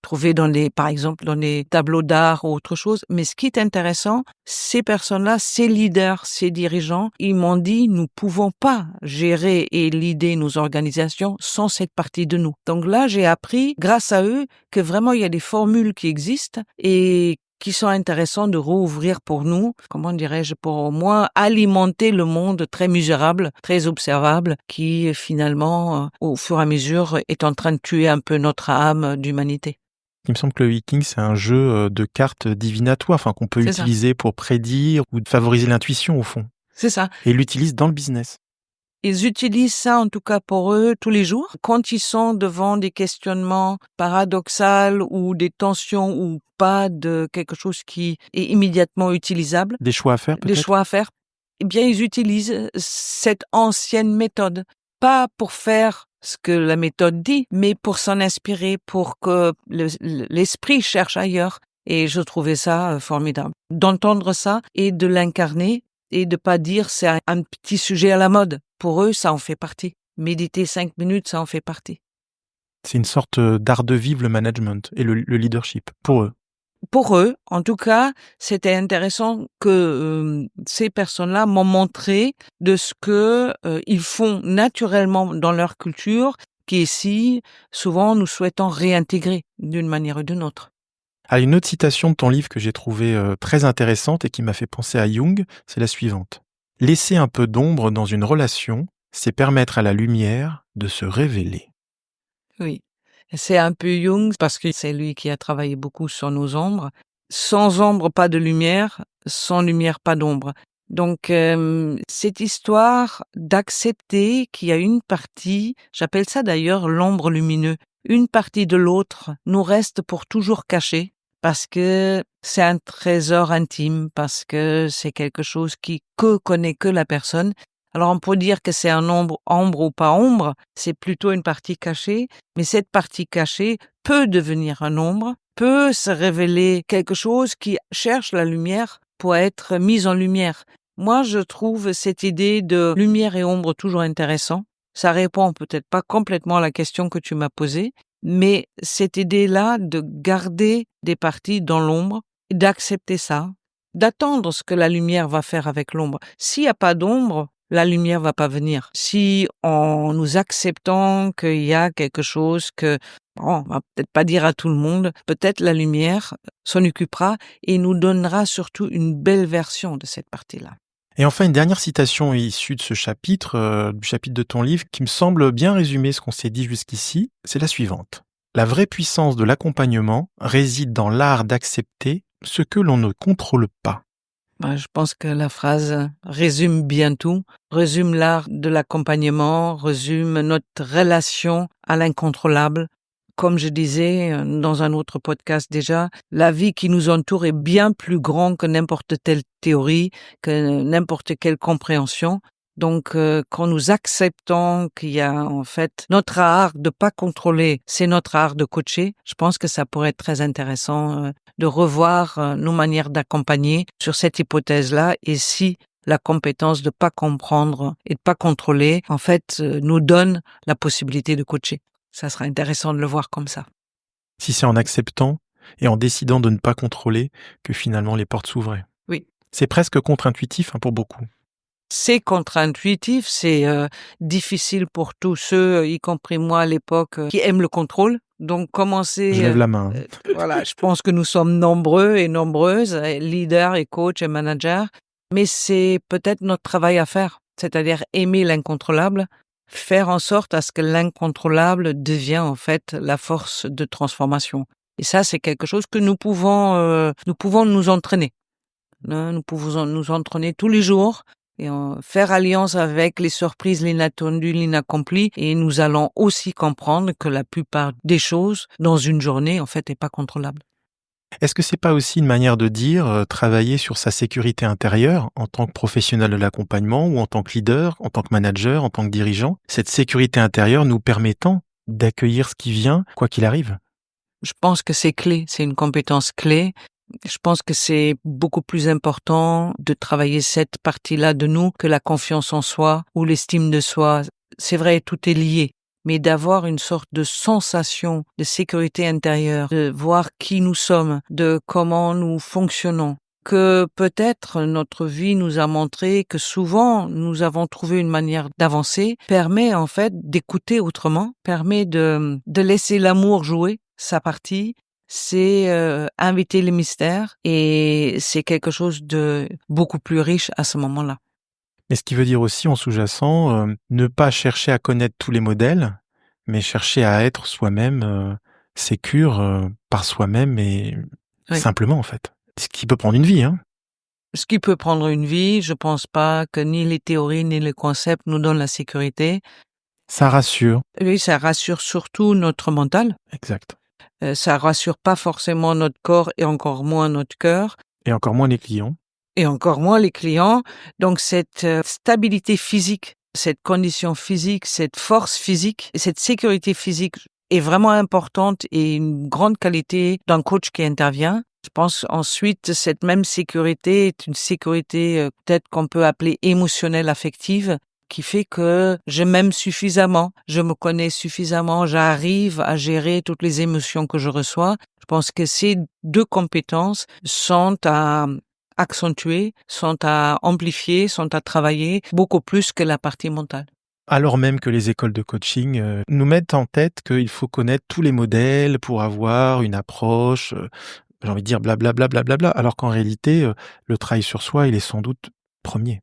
S12: trouver par exemple, dans les tableaux d'art ou autre chose. Mais ce qui est intéressant, ces personnes-là, ces leaders, ces dirigeants, ils m'ont dit, nous pouvons pas gérer et leader nos organisations sans cette partie de nous. Donc là, j'ai appris, grâce à eux, que vraiment il y a des formules qui existent et qui sont intéressants de rouvrir pour nous, comment dirais-je, pour au moins alimenter le monde très misérable, très observable, qui finalement, au fur et à mesure, est en train de tuer un peu notre âme d'humanité.
S11: Il me semble que le Yiking, c'est un jeu de cartes divinatoires, qu'on peut utiliser pour prédire ou favoriser l'intuition au fond.
S12: C'est ça.
S11: Et ils l'utilisent dans le business.
S12: Ils utilisent ça, en tout cas pour eux, tous les jours. Quand ils sont devant des questionnements paradoxaux ou des tensions ou pas de quelque chose qui est immédiatement utilisable.
S11: Des choix à faire, peut-être?
S12: Des choix à faire. Eh bien, ils utilisent cette ancienne méthode. Pas pour faire ce que la méthode dit, mais pour s'en inspirer, pour que l'esprit cherche ailleurs. Et je trouvais ça formidable. D'entendre ça et de l'incarner et de pas dire c'est un petit sujet à la mode. Pour eux, ça en fait partie. Méditer 5 minutes, ça en fait partie.
S11: C'est une sorte d'art de vivre le management et le leadership, pour eux.
S12: Pour eux, en tout cas, c'était intéressant que ces personnes-là m'ont montré de ce que ils font naturellement dans leur culture, qu'ici, souvent, nous souhaitons réintégrer d'une manière ou d'une autre.
S11: Ah, une autre citation de ton livre que j'ai trouvée très intéressante et qui m'a fait penser à Jung, c'est la suivante. « Laisser un peu d'ombre dans une relation, c'est permettre à la lumière de se révéler. »
S12: Oui, c'est un peu Jung parce que c'est lui qui a travaillé beaucoup sur nos ombres. Sans ombre, pas de lumière. Sans lumière, pas d'ombre. Donc, cette histoire d'accepter qu'il y a une partie, j'appelle ça d'ailleurs l'ombre lumineux, une partie de l'autre nous reste pour toujours cachée parce que c'est un trésor intime, parce que c'est quelque chose que connaît que la personne. Alors on peut dire que c'est un ombre ou pas ombre, c'est plutôt une partie cachée, mais cette partie cachée peut devenir un ombre, peut se révéler quelque chose qui cherche la lumière pour être mise en lumière. Moi, je trouve cette idée de lumière et ombre toujours intéressant. Ça répond peut-être pas complètement à la question que tu m'as posée, Mais cette idée-là de garder des parties dans l'ombre, d'accepter ça, d'attendre ce que la lumière va faire avec l'ombre. S'il n'y a pas d'ombre, la lumière va pas venir. Si en nous acceptant qu'il y a quelque chose que, bon, on va peut-être pas dire à tout le monde, peut-être la lumière s'en occupera et nous donnera surtout une belle version de cette partie-là.
S11: Et enfin, une dernière citation issue de ce chapitre, du chapitre de ton livre, qui me semble bien résumer ce qu'on s'est dit jusqu'ici, c'est la suivante. La vraie puissance de l'accompagnement réside dans l'art d'accepter ce que l'on ne contrôle pas.
S12: Je pense que la phrase résume bien tout, résume l'art de l'accompagnement, résume notre relation à l'incontrôlable. Comme je disais dans un autre podcast déjà, la vie qui nous entoure est bien plus grande que n'importe quelle théorie, que n'importe quelle compréhension. Donc, quand nous acceptons qu'il y a en fait notre art de pas contrôler, c'est notre art de coacher, je pense que ça pourrait être très intéressant de revoir nos manières d'accompagner sur cette hypothèse-là. Et si la compétence de pas comprendre et de pas contrôler, en fait, nous donne la possibilité de coacher. Ça sera intéressant de le voir comme ça.
S11: Si c'est en acceptant et en décidant de ne pas contrôler que finalement les portes s'ouvraient.
S12: Oui.
S11: C'est presque contre-intuitif pour beaucoup.
S12: C'est contre-intuitif, c'est difficile pour tous ceux, y compris moi à l'époque, qui aiment le contrôle. Donc commencer...
S11: Je lève la main.
S12: Voilà, je pense que nous sommes nombreux et nombreuses, leaders et coachs et managers, mais c'est peut-être notre travail à faire, c'est-à-dire aimer l'incontrôlable, faire en sorte à ce que l'incontrôlable devienne en fait la force de transformation. Et ça, c'est quelque chose que nous pouvons nous entraîner. Nous pouvons nous entraîner tous les jours et faire alliance avec les surprises, l'inattendu, l'inaccompli. Et nous allons aussi comprendre que la plupart des choses dans une journée, en fait, n'est pas contrôlable.
S11: Est-ce que c'est pas aussi une manière de dire travailler sur sa sécurité intérieure en tant que professionnel de l'accompagnement ou en tant que leader, en tant que manager, en tant que dirigeant, cette sécurité intérieure nous permettant d'accueillir ce qui vient, quoi qu'il arrive?
S12: Je pense que c'est clé, c'est une compétence clé. Je pense que c'est beaucoup plus important de travailler cette partie-là de nous que la confiance en soi ou l'estime de soi. C'est vrai, tout est lié. Mais d'avoir une sorte de sensation de sécurité intérieure, de voir qui nous sommes, de comment nous fonctionnons, que peut-être notre vie nous a montré que souvent nous avons trouvé une manière d'avancer, permet en fait d'écouter autrement, permet de laisser l'amour jouer sa partie, c'est inviter les mystères et c'est quelque chose de beaucoup plus riche à ce moment-là.
S11: Mais ce qui veut dire aussi en sous-jacent, ne pas chercher à connaître tous les modèles, mais chercher à être soi-même sécure par soi-même et
S12: Oui.
S11: simplement en fait. Ce qui peut prendre une vie, hein.
S12: Ce qui peut prendre une vie, je pense pas que ni les théories ni les concepts nous donnent la sécurité.
S11: Ça rassure.
S12: Oui, ça rassure surtout notre mental.
S11: Exact.
S12: Ça rassure pas forcément notre corps et encore moins notre cœur.
S11: Et encore moins les clients.
S12: Et encore moins les clients. Donc cette stabilité physique, cette condition physique, cette force physique, et cette sécurité physique est vraiment importante et une grande qualité d'un coach qui intervient. Je pense ensuite cette même sécurité est une sécurité peut-être qu'on peut appeler émotionnelle, affective, qui fait que je m'aime suffisamment, je me connais suffisamment, j'arrive à gérer toutes les émotions que je reçois. Je pense que ces deux compétences sont à accentuer, sont à amplifier, sont à travailler beaucoup plus que la partie mentale.
S11: Alors même que les écoles de coaching nous mettent en tête qu'il faut connaître tous les modèles pour avoir une approche, j'ai envie de dire blablabla, blablabla, alors qu'en réalité, le travail sur soi, il est sans doute premier.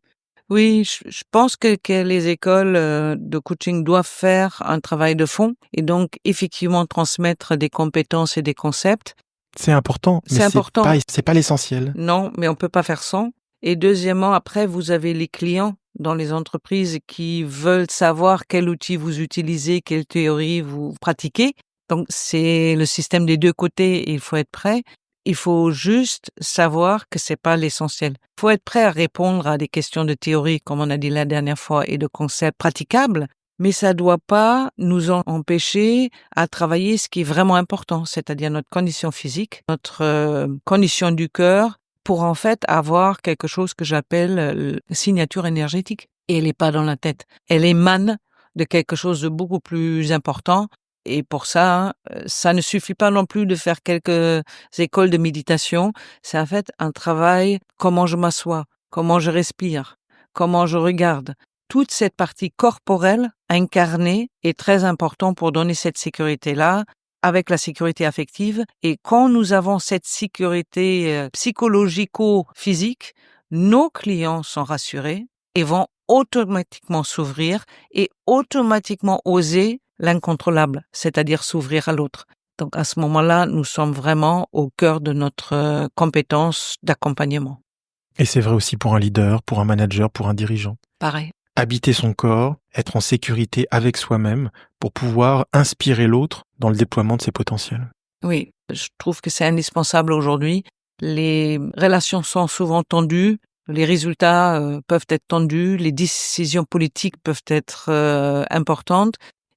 S12: Oui, je pense que les écoles de coaching doivent faire un travail de fond et donc effectivement transmettre des compétences et des concepts.
S11: C'est important, mais c'est pas l'essentiel.
S12: Non, mais on peut pas faire sans. Et deuxièmement, après, vous avez les clients dans les entreprises qui veulent savoir quel outil vous utilisez, quelle théorie vous pratiquez. Donc, c'est le système des deux côtés, il faut être prêt. Il faut juste savoir que c'est pas l'essentiel. Il faut être prêt à répondre à des questions de théorie, comme on a dit la dernière fois, et de concepts praticables, mais ça doit pas nous empêcher à travailler ce qui est vraiment important, c'est-à-dire notre condition physique, notre condition du cœur, pour en fait avoir quelque chose que j'appelle signature énergétique. Et elle est pas dans la tête. Elle émane de quelque chose de beaucoup plus important, Et pour ça, ça ne suffit pas non plus de faire quelques écoles de méditation. C'est en fait un travail, comment je m'assois, comment je respire, comment je regarde. Toute cette partie corporelle incarnée est très importante pour donner cette sécurité-là, avec la sécurité affective. Et quand nous avons cette sécurité psychologico-physique, nos clients sont rassurés et vont automatiquement s'ouvrir et automatiquement oser l'incontrôlable, c'est-à-dire s'ouvrir à l'autre. Donc à ce moment-là, nous sommes vraiment au cœur de notre compétence d'accompagnement.
S11: Et c'est vrai aussi pour un leader, pour un manager, pour un dirigeant.
S12: Pareil.
S11: Habiter son corps, être en sécurité avec soi-même pour pouvoir inspirer l'autre dans le déploiement de ses potentiels.
S12: Oui, je trouve que c'est indispensable aujourd'hui. Les relations sont souvent tendues, les résultats peuvent être tendus, les décisions politiques peuvent être importantes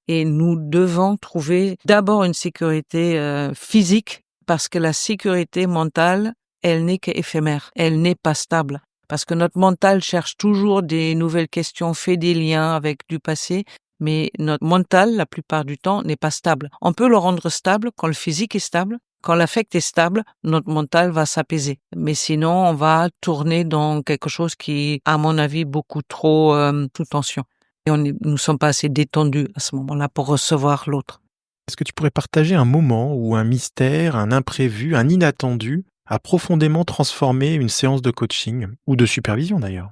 S12: et nous devons trouver d'abord une sécurité physique parce que la sécurité mentale, elle n'est qu'éphémère, elle n'est pas stable. Parce que notre mental cherche toujours des nouvelles questions, fait des liens avec du passé, mais notre mental, la plupart du temps, n'est pas stable. On peut le rendre stable quand le physique est stable. Quand l'affect est stable, notre mental va s'apaiser. Mais sinon, on va tourner dans quelque chose qui, à mon avis, beaucoup trop sous tension. Et nous sommes pas assez détendus à ce moment-là pour recevoir l'autre.
S11: Est-ce que tu pourrais partager un moment où un mystère, un imprévu, un inattendu a profondément transformé une séance de coaching ou de supervision d'ailleurs?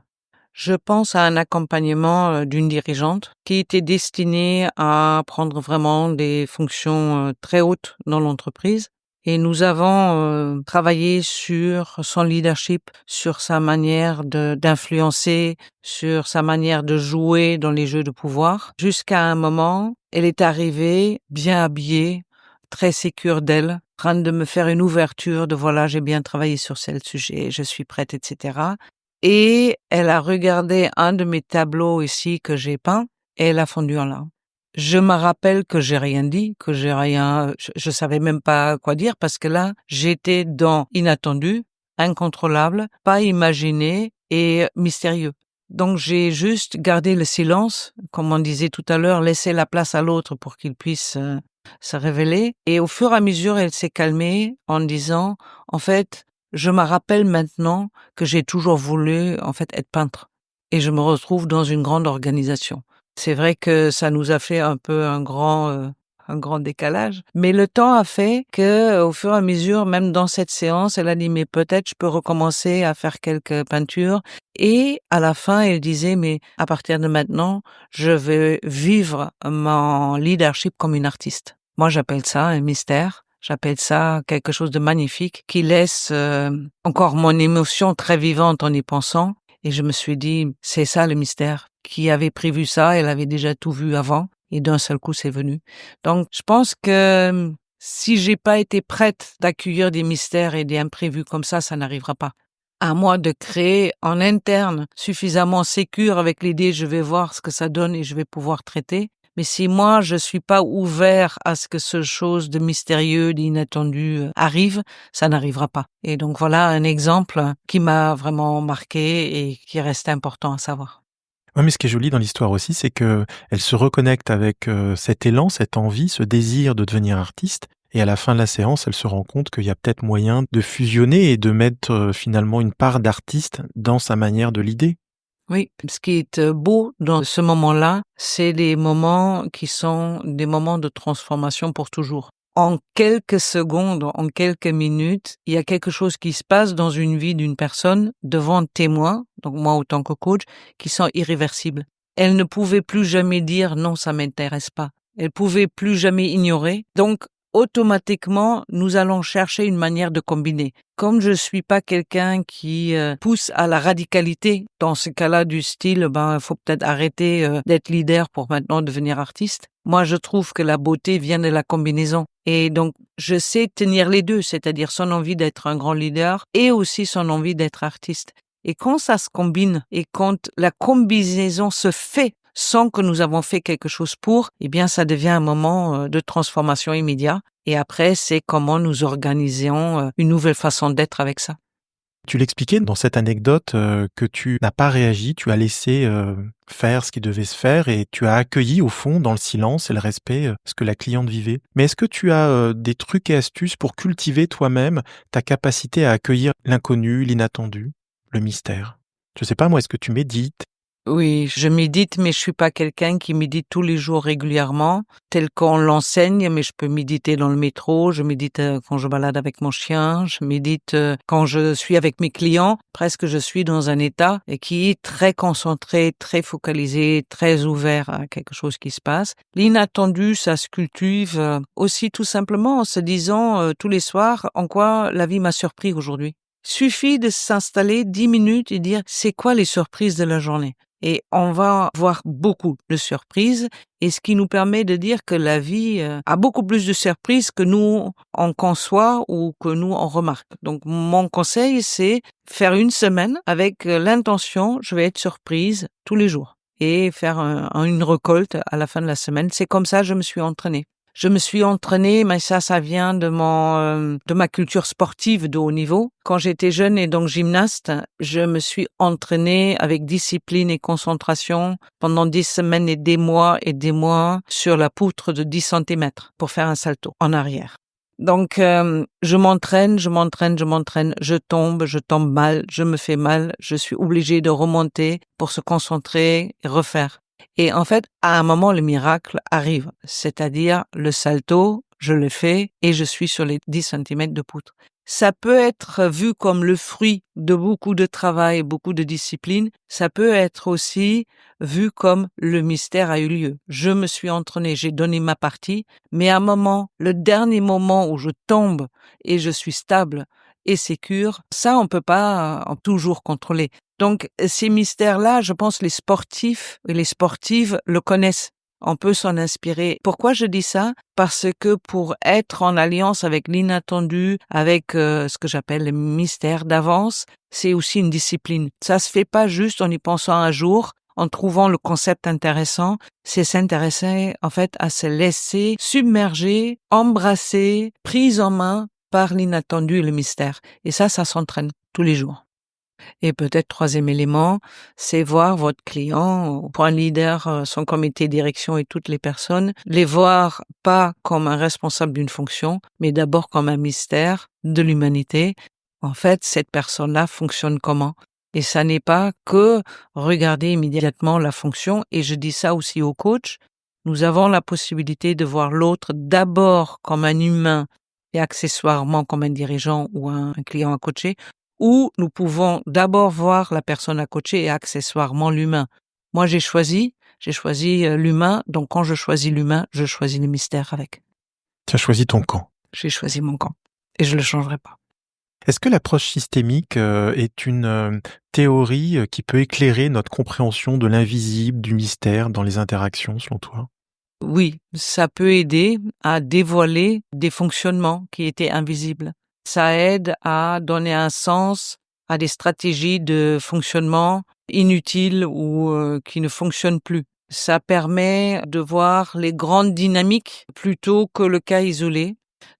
S12: Je pense à un accompagnement d'une dirigeante qui était destinée à prendre vraiment des fonctions très hautes dans l'entreprise. Et nous avons travaillé sur son leadership, sur sa manière d'influencer, sur sa manière de jouer dans les jeux de pouvoir. Jusqu'à un moment, elle est arrivée bien habillée, très sécure d'elle, en train de me faire une ouverture de voilà, j'ai bien travaillé sur ce sujet, je suis prête, etc. Et elle a regardé un de mes tableaux ici que j'ai peint et elle a fondu en larmes. Je me rappelle que j'ai rien dit, que je savais même pas quoi dire parce que là, j'étais dans inattendu, incontrôlable, pas imaginé et mystérieux. Donc j'ai juste gardé le silence, comme on disait tout à l'heure, laisser la place à l'autre pour qu'il puisse se révéler. Et au fur et à mesure, elle s'est calmée en disant, en fait, je me rappelle maintenant que j'ai toujours voulu, en fait, être peintre. Et je me retrouve dans une grande organisation. C'est vrai que ça nous a fait un peu un grand décalage. Mais le temps a fait que, au fur et à mesure, même dans cette séance, elle a dit, mais peut-être je peux recommencer à faire quelques peintures. Et à la fin, elle disait, mais à partir de maintenant, je vais vivre mon leadership comme une artiste. Moi, j'appelle ça un mystère. J'appelle ça quelque chose de magnifique qui laisse encore mon émotion très vivante en y pensant. Et je me suis dit, c'est ça le mystère. Qui avait prévu ça, elle avait déjà tout vu avant. Et d'un seul coup, c'est venu. Donc, je pense que si j'ai pas été prête d'accueillir des mystères et des imprévus comme ça n'arrivera pas. À moi de créer en interne suffisamment sécure avec l'idée, je vais voir ce que ça donne et je vais pouvoir traiter. Mais si moi, je suis pas ouvert à ce que ce chose de mystérieux, d'inattendu arrive, ça n'arrivera pas. Et donc voilà un exemple qui m'a vraiment marqué et qui reste important à savoir.
S11: Oui, mais ce qui est joli dans l'histoire aussi, c'est que elle se reconnecte avec cet élan, cette envie, ce désir de devenir artiste. Et à la fin de la séance, elle se rend compte qu'il y a peut-être moyen de fusionner et de mettre finalement une part d'artiste dans sa manière de l'idée.
S12: Oui, ce qui est beau dans ce moment-là, c'est les moments qui sont des moments de transformation pour toujours. En quelques secondes, en quelques minutes, il y a quelque chose qui se passe dans une vie d'une personne devant témoins, donc moi autant que coach, qui sont irréversibles. Elle ne pouvait plus jamais dire non, ça m'intéresse pas. Elle pouvait plus jamais ignorer. Donc, automatiquement, nous allons chercher une manière de combiner. Comme je suis pas quelqu'un qui pousse à la radicalité, dans ce cas-là du style, il faut peut-être arrêter d'être leader pour maintenant devenir artiste. Moi, je trouve que la beauté vient de la combinaison. Et donc, je sais tenir les deux, c'est-à-dire son envie d'être un grand leader et aussi son envie d'être artiste. Et quand ça se combine et quand la combinaison se fait sans que nous avons fait quelque chose pour, eh bien, ça devient un moment de transformation immédiat. Et après, c'est comment nous organisons une nouvelle façon d'être avec ça.
S11: Tu l'expliquais dans cette anecdote que tu n'as pas réagi, tu as laissé faire ce qui devait se faire et tu as accueilli au fond, dans le silence et le respect, ce que la cliente vivait. Mais est-ce que tu as des trucs et astuces pour cultiver toi-même ta capacité à accueillir l'inconnu, l'inattendu, le mystère? Je sais pas moi, est-ce que tu médites?
S12: Oui, je médite, mais je suis pas quelqu'un qui médite tous les jours régulièrement, tel qu'on l'enseigne, mais je peux méditer dans le métro, je médite quand je balade avec mon chien, je médite quand je suis avec mes clients. Presque je suis dans un état qui est très concentré, très focalisé, très ouvert à quelque chose qui se passe. L'inattendu, ça se cultive aussi tout simplement en se disant tous les soirs en quoi la vie m'a surpris aujourd'hui. Suffit de s'installer 10 minutes et dire c'est quoi les surprises de la journée. Et on va voir beaucoup de surprises, et ce qui nous permet de dire que la vie a beaucoup plus de surprises que nous on conçoit ou que nous on remarque. Donc mon conseil, c'est faire une semaine avec l'intention, je vais être surprise tous les jours, et faire une récolte à la fin de la semaine. C'est comme ça que je me suis entraînée. Je me suis entraînée, mais ça vient de ma culture sportive de haut niveau. Quand j'étais jeune et donc gymnaste, je me suis entraînée avec discipline et concentration pendant 10 semaines et des mois sur la poutre de 10 centimètres pour faire un salto en arrière. Donc, je m'entraîne, je tombe mal, je me fais mal, je suis obligée de remonter pour se concentrer et refaire. Et en fait, à un moment, le miracle arrive, c'est-à-dire le salto, je le fais et je suis sur les 10 centimètres de poutre. Ça peut être vu comme le fruit de beaucoup de travail, beaucoup de discipline. Ça peut être aussi vu comme le mystère a eu lieu. Je me suis entraînée, j'ai donné ma partie, mais à un moment, le dernier moment où je tombe et je suis stable et sécure, ça on peut pas toujours contrôler. Donc ces mystères-là, je pense les sportifs et les sportives le connaissent. On peut s'en inspirer. Pourquoi je dis ça? Parce que pour être en alliance avec l'inattendu, avec ce que j'appelle le mystère d'avance, c'est aussi une discipline. Ça se fait pas juste en y pensant un jour, en trouvant le concept intéressant. C'est s'intéresser en fait à se laisser submerger, embrasser, prise en main par l'inattendu et le mystère. Et ça s'entraîne tous les jours. Et peut-être troisième élément, c'est voir votre client, pour un leader, son comité de direction et toutes les personnes, les voir pas comme un responsable d'une fonction, mais d'abord comme un mystère de l'humanité. En fait, cette personne-là fonctionne comment? Et ça n'est pas que regarder immédiatement la fonction, et je dis ça aussi aux coachs, nous avons la possibilité de voir l'autre d'abord comme un humain et accessoirement comme un dirigeant ou un client à coacher, ou nous pouvons d'abord voir la personne à coacher et accessoirement l'humain. Moi, j'ai choisi l'humain, donc quand je choisis l'humain, je choisis le mystère avec.
S11: Tu as choisi ton camp.
S12: J'ai choisi mon camp et je le changerai pas.
S11: Est-ce que l'approche systémique est une théorie qui peut éclairer notre compréhension de l'invisible, du mystère dans les interactions, selon toi?
S12: Oui, ça peut aider à dévoiler des fonctionnements qui étaient invisibles. Ça aide à donner un sens à des stratégies de fonctionnement inutiles ou qui ne fonctionnent plus. Ça permet de voir les grandes dynamiques plutôt que le cas isolé.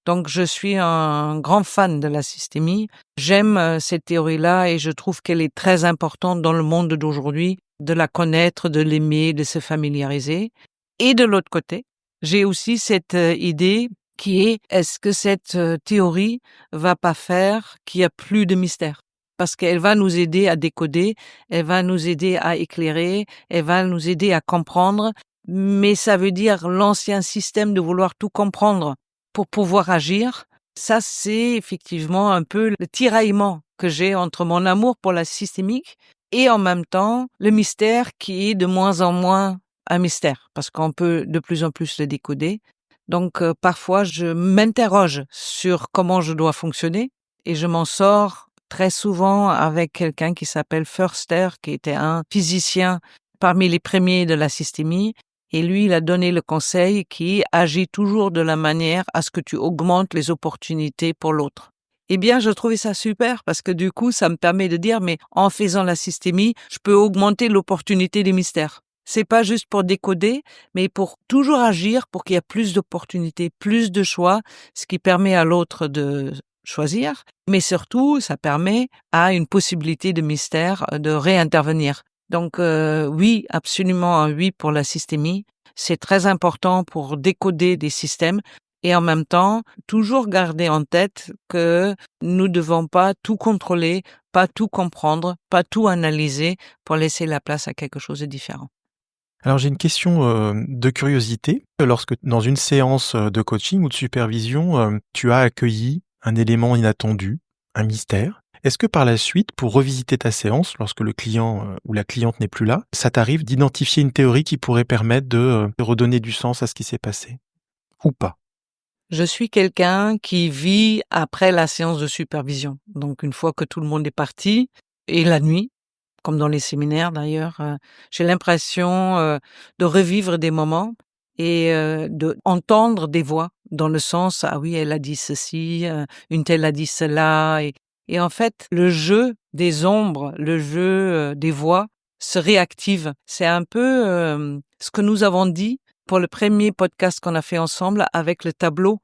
S12: Donc je suis un grand fan de la systémie. J'aime cette théorie-là et je trouve qu'elle est très importante dans le monde d'aujourd'hui, de la connaître, de l'aimer, de se familiariser. Et de l'autre côté, j'ai aussi cette idée qui est, est-ce que cette théorie va pas faire qu'il y a plus de mystère? Parce qu'elle va nous aider à décoder, elle va nous aider à éclairer, elle va nous aider à comprendre, mais ça veut dire l'ancien système de vouloir tout comprendre pour pouvoir agir. Ça, c'est effectivement un peu le tiraillement que j'ai entre mon amour pour la systémique et en même temps le mystère qui est de moins en moins un mystère, parce qu'on peut de plus en plus le décoder. Donc parfois, je m'interroge sur comment je dois fonctionner et je m'en sors très souvent avec quelqu'un qui s'appelle Förster, qui était un physicien parmi les premiers de la systémie. Et lui, il a donné le conseil qui agit toujours de la manière à ce que tu augmentes les opportunités pour l'autre. Eh bien, je trouvais ça super parce que du coup, ça me permet de dire, mais en faisant la systémie, je peux augmenter l'opportunité des mystères. C'est pas juste pour décoder, mais pour toujours agir pour qu'il y ait plus d'opportunités, plus de choix, ce qui permet à l'autre de choisir, mais surtout, ça permet à une possibilité de mystère de réintervenir. Donc oui, absolument un oui pour la systémie. C'est très important pour décoder des systèmes et en même temps, toujours garder en tête que nous ne devons pas tout contrôler, pas tout comprendre, pas tout analyser pour laisser la place à quelque chose de différent.
S11: Alors j'ai une question de curiosité. Lorsque dans une séance de coaching ou de supervision, tu as accueilli un élément inattendu, un mystère, est-ce que par la suite, pour revisiter ta séance, lorsque le client ou la cliente n'est plus là, ça t'arrive d'identifier une théorie qui pourrait permettre de redonner du sens à ce qui s'est passé? Ou pas?
S12: Je suis quelqu'un qui vit après la séance de supervision. Donc une fois que tout le monde est parti, et la nuit, comme dans les séminaires d'ailleurs, j'ai l'impression de revivre des moments et de entendre des voix dans le sens ah oui elle a dit ceci, une telle a dit cela et en fait le jeu des ombres, le jeu des voix se réactive. C'est un peu ce que nous avons dit pour le premier podcast qu'on a fait ensemble avec le tableau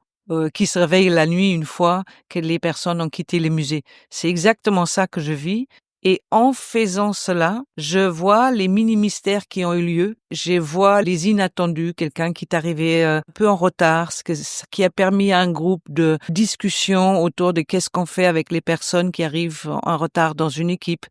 S12: qui se réveille la nuit une fois que les personnes ont quitté les musées. C'est exactement ça que je vis. Et en faisant cela, je vois les mini-mystères qui ont eu lieu. Je vois les inattendus, quelqu'un qui est arrivé un peu en retard, ce qui a permis à un groupe de discussion autour de qu'est-ce qu'on fait avec les personnes qui arrivent en retard dans une équipe.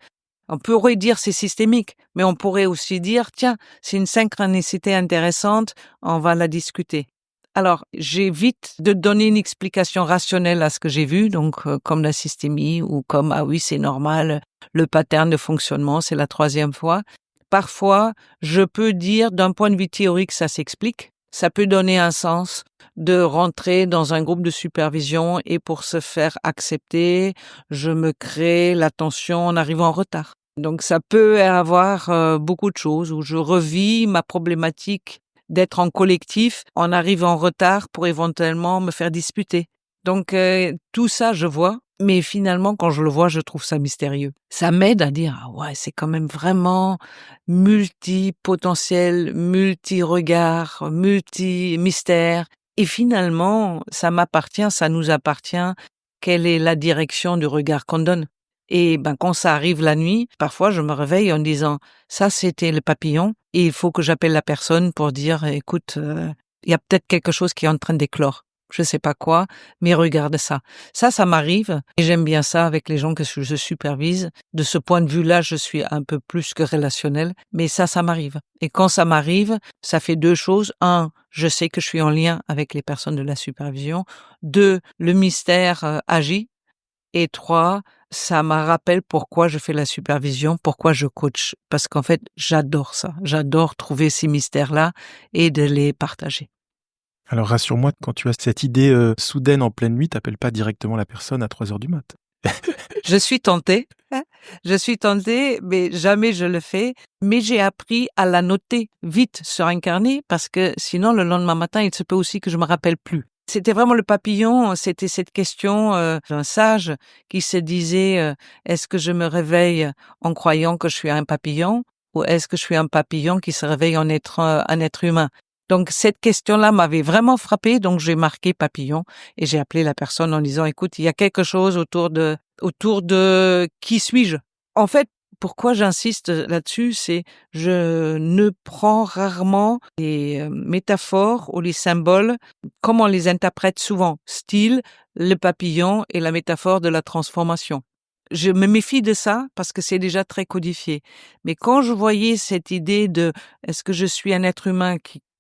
S12: On pourrait dire c'est systémique, mais on pourrait aussi dire, tiens, c'est une synchronicité intéressante, on va la discuter. Alors, j'évite de donner une explication rationnelle à ce que j'ai vu, donc comme la systémie ou comme ah oui, c'est normal, le pattern de fonctionnement, c'est la 3e fois. Parfois, je peux dire d'un point de vue théorique, ça s'explique. Ça peut donner un sens de rentrer dans un groupe de supervision et pour se faire accepter, je me crée l'attention en arrivant en retard. Donc, ça peut avoir beaucoup de choses où je revis ma problématique d'être en collectif en arrivant en retard pour éventuellement me faire disputer. Donc tout ça, je vois, mais finalement, quand je le vois, je trouve ça mystérieux. Ça m'aide à dire, ah ouais, c'est quand même vraiment multi-potentiel, multi-regard, multi-mystère. Et finalement, ça m'appartient, ça nous appartient. Quelle est la direction du regard qu'on donne? Et quand ça arrive la nuit, parfois je me réveille en disant ça c'était le papillon et il faut que j'appelle la personne pour dire écoute, il y a peut-être quelque chose qui est en train d'éclore. Je sais pas quoi, mais regarde ça. Ça m'arrive et j'aime bien ça avec les gens que je supervise. De ce point de vue-là, je suis un peu plus que relationnel, mais ça m'arrive. Et quand ça m'arrive, ça fait 2 choses. 1, je sais que je suis en lien avec les personnes de la supervision. 2, le mystère agit. Et 3, ça me rappelle pourquoi je fais la supervision, pourquoi je coach. Parce qu'en fait, j'adore ça. J'adore trouver ces mystères-là et de les partager.
S11: Alors rassure-moi, quand tu as cette idée soudaine en pleine nuit, t'appelles pas directement la personne à 3 heures du mat.
S12: Je suis tentée, mais jamais je le fais. Mais j'ai appris à la noter vite sur un carnet parce que sinon, le lendemain matin, il se peut aussi que je me rappelle plus. C'était vraiment le papillon, c'était cette question d'un sage qui se disait est-ce que je me réveille en croyant que je suis un papillon ou est-ce que je suis un papillon qui se réveille en être un être humain? Donc cette question-là m'avait vraiment frappée, donc j'ai marqué papillon et j'ai appelé la personne en disant écoute, il y a quelque chose autour de qui suis-je? En fait, pourquoi j'insiste là-dessus, c'est je ne prends rarement les métaphores ou les symboles comme on les interprète souvent, style le papillon et la métaphore de la transformation. Je me méfie de ça parce que c'est déjà très codifié. Mais quand je voyais cette idée de est-ce que je suis un être humain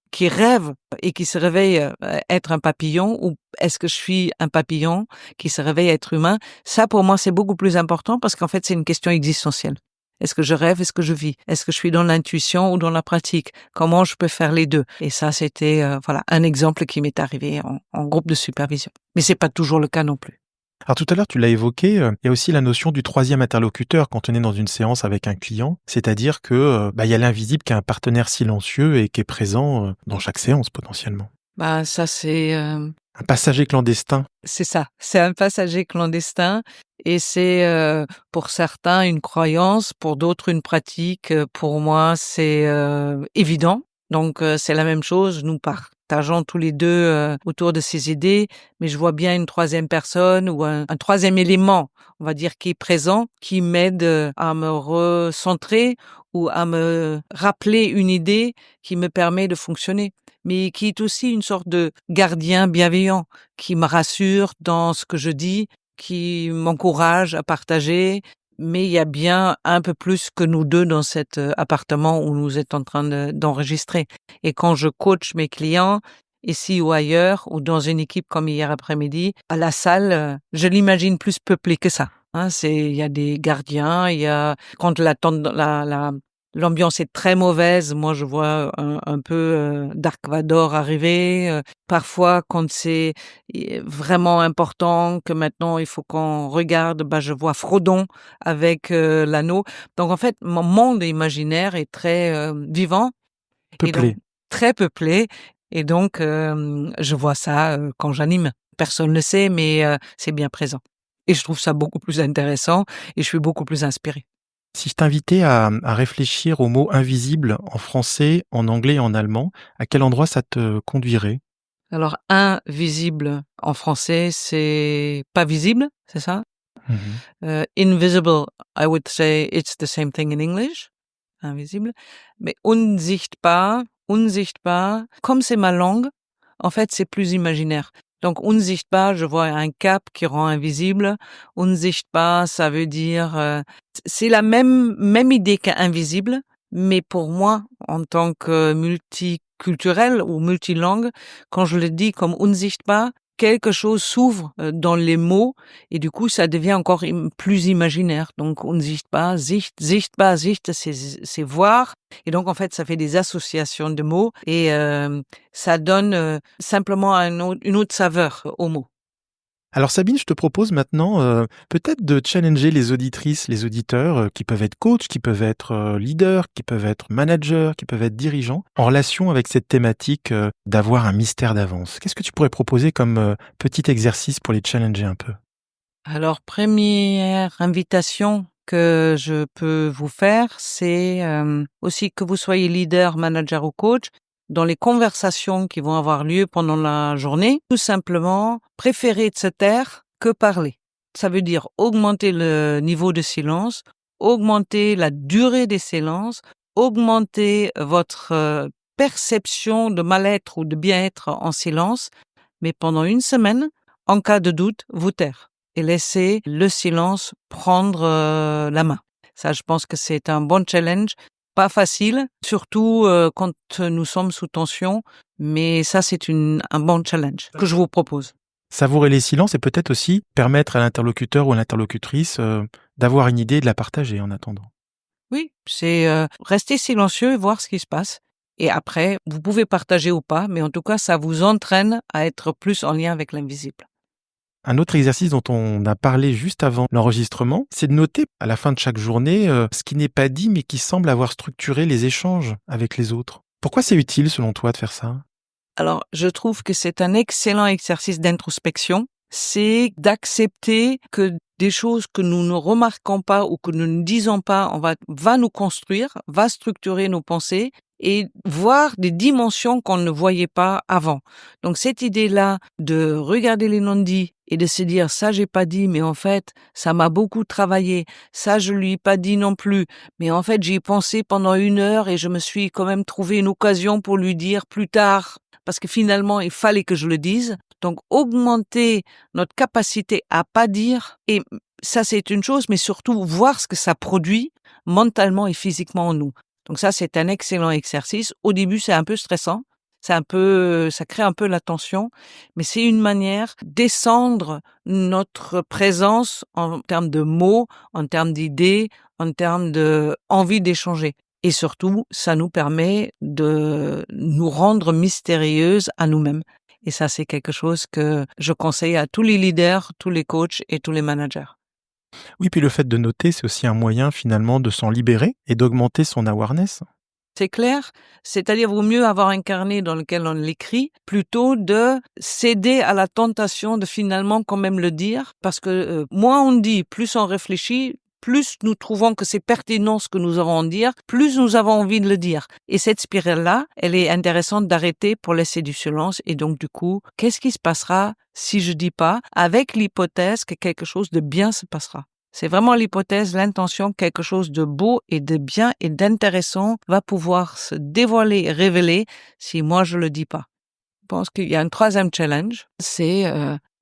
S12: qui rêve et qui se réveille être un papillon ou est-ce que je suis un papillon qui se réveille être humain, ça pour moi c'est beaucoup plus important parce qu'en fait c'est une question existentielle. Est-ce que je rêve? Est-ce que je vis? Est-ce que je suis dans l'intuition ou dans la pratique? Comment je peux faire les deux? Et ça c'était un exemple qui m'est arrivé en groupe de supervision. Mais c'est pas toujours le cas non plus.
S11: Alors tout à l'heure, tu l'as évoqué, il y a aussi la notion du 3e interlocuteur quand on est dans une séance avec un client, c'est-à-dire que il y a l'invisible qui est un partenaire silencieux et qui est présent dans chaque séance potentiellement.
S12: Ça c'est
S11: un passager clandestin.
S12: C'est ça, c'est un passager clandestin et c'est pour certains une croyance, pour d'autres une pratique, pour moi c'est évident. Donc c'est la même chose, nous partageant tous les deux autour de ces idées, mais je vois bien une troisième personne ou un troisième élément, on va dire, qui est présent, qui m'aide à me recentrer ou à me rappeler une idée qui me permet de fonctionner, mais qui est aussi une sorte de gardien bienveillant, qui me rassure dans ce que je dis, qui m'encourage à partager. Mais il y a bien un peu plus que nous deux dans cet appartement où nous êtes en train d'enregistrer. Et quand je coach mes clients, ici ou ailleurs, ou dans une équipe comme hier après-midi, à la salle, je l'imagine plus peuplée que ça. Hein, il y a des gardiens, quand l'ambiance est très mauvaise, moi je vois un peu Dark Vador arriver. Parfois, quand c'est vraiment important, que maintenant il faut qu'on regarde, je vois Frodon avec l'anneau. Donc en fait, mon monde imaginaire est très vivant, et donc
S11: Peuplé.
S12: très peuplé. Et donc, je vois ça quand j'anime. Personne ne le sait, mais c'est bien présent. Et je trouve ça beaucoup plus intéressant et je suis beaucoup plus inspirée.
S11: Si je t'invitais à réfléchir au mot invisible en français, en anglais et en allemand, à quel endroit ça te conduirait?
S12: Alors, invisible en français, c'est pas visible, c'est ça?
S11: Mmh.
S12: Invisible, I would say it's the same thing in English. Invisible. Mais unsichtbar, comme c'est ma langue, en fait, c'est plus imaginaire. Donc, unsichtbar, je vois un cap qui rend invisible. Unsichtbar, ça veut dire, c'est la même idée qu'invisible, mais pour moi, en tant que multiculturel ou multilangue, quand je le dis comme unsichtbar, quelque chose s'ouvre dans les mots et du coup, ça devient encore plus imaginaire. Donc, unsichtbar, sichtbar, c'est voir. Et donc, en fait, ça fait des associations de mots et ça donne simplement une autre saveur aux mots.
S11: Alors Sabine, je te propose maintenant peut-être de challenger les auditrices, les auditeurs qui peuvent être coachs, qui peuvent être leaders, qui peuvent être managers, qui peuvent être dirigeants, en relation avec cette thématique d'avoir un mystère d'avance. Qu'est-ce que tu pourrais proposer comme petit exercice pour les challenger un peu?
S12: Alors, première invitation que je peux vous faire, c'est aussi que vous soyez leader, manager ou coach, dans les conversations qui vont avoir lieu pendant la journée, tout simplement, préférez de se taire que parler. Ça veut dire augmenter le niveau de silence, augmenter la durée des silences, augmenter votre perception de mal-être ou de bien-être en silence, mais pendant une semaine, en cas de doute, vous taire et laisser le silence prendre la main. Ça, je pense que c'est un bon challenge. Pas facile, surtout quand nous sommes sous tension, mais ça, c'est un bon challenge que je vous propose.
S11: Savourer les silences et peut-être aussi permettre à l'interlocuteur ou à l'interlocutrice d'avoir une idée et de la partager en attendant.
S12: Oui, c'est rester silencieux et voir ce qui se passe. Et après, vous pouvez partager ou pas, mais en tout cas, ça vous entraîne à être plus en lien avec l'invisible.
S11: Un autre exercice dont on a parlé juste avant l'enregistrement, c'est de noter à la fin de chaque journée ce qui n'est pas dit mais qui semble avoir structuré les échanges avec les autres. Pourquoi c'est utile selon toi de faire ça?
S12: Alors, je trouve que c'est un excellent exercice d'introspection. C'est d'accepter que des choses que nous ne remarquons pas ou que nous ne disons pas, va nous construire, va structurer nos pensées et voir des dimensions qu'on ne voyait pas avant. Donc, cette idée-là de regarder les non-dits et de se dire, ça, j'ai pas dit, mais en fait, ça m'a beaucoup travaillé. Ça, je lui ai pas dit non plus. Mais en fait, j'y ai pensé pendant 1 heure et je me suis quand même trouvé une occasion pour lui dire plus tard. Parce que finalement, il fallait que je le dise. Donc, augmenter notre capacité à pas dire, et ça, c'est une chose, mais surtout voir ce que ça produit mentalement et physiquement en nous. Donc ça, c'est un excellent exercice. Au début, c'est un peu stressant. Ça crée un peu la tension, mais c'est une manière de descendre notre présence en termes de mots, en termes d'idées, en termes de envie d'échanger. Et surtout, ça nous permet de nous rendre mystérieuses à nous-mêmes. Et ça, c'est quelque chose que je conseille à tous les leaders, tous les coachs et tous les managers.
S11: Oui, puis le fait de noter, c'est aussi un moyen finalement de s'en libérer et d'augmenter son awareness.
S12: C'est clair? C'est-à-dire, vaut mieux avoir un carnet dans lequel on l'écrit plutôt de céder à la tentation de finalement quand même le dire. Parce que moins on dit, plus on réfléchit, plus nous trouvons que c'est pertinent ce que nous avons à dire, plus nous avons envie de le dire. Et cette spirale-là, elle est intéressante d'arrêter pour laisser du silence. Et donc, du coup, qu'est-ce qui se passera si je dis pas, avec l'hypothèse que quelque chose de bien se passera? C'est vraiment l'hypothèse, l'intention, quelque chose de beau et de bien et d'intéressant va pouvoir se dévoiler et révéler si moi je le dis pas. Je pense qu'il y a un troisième challenge, c'est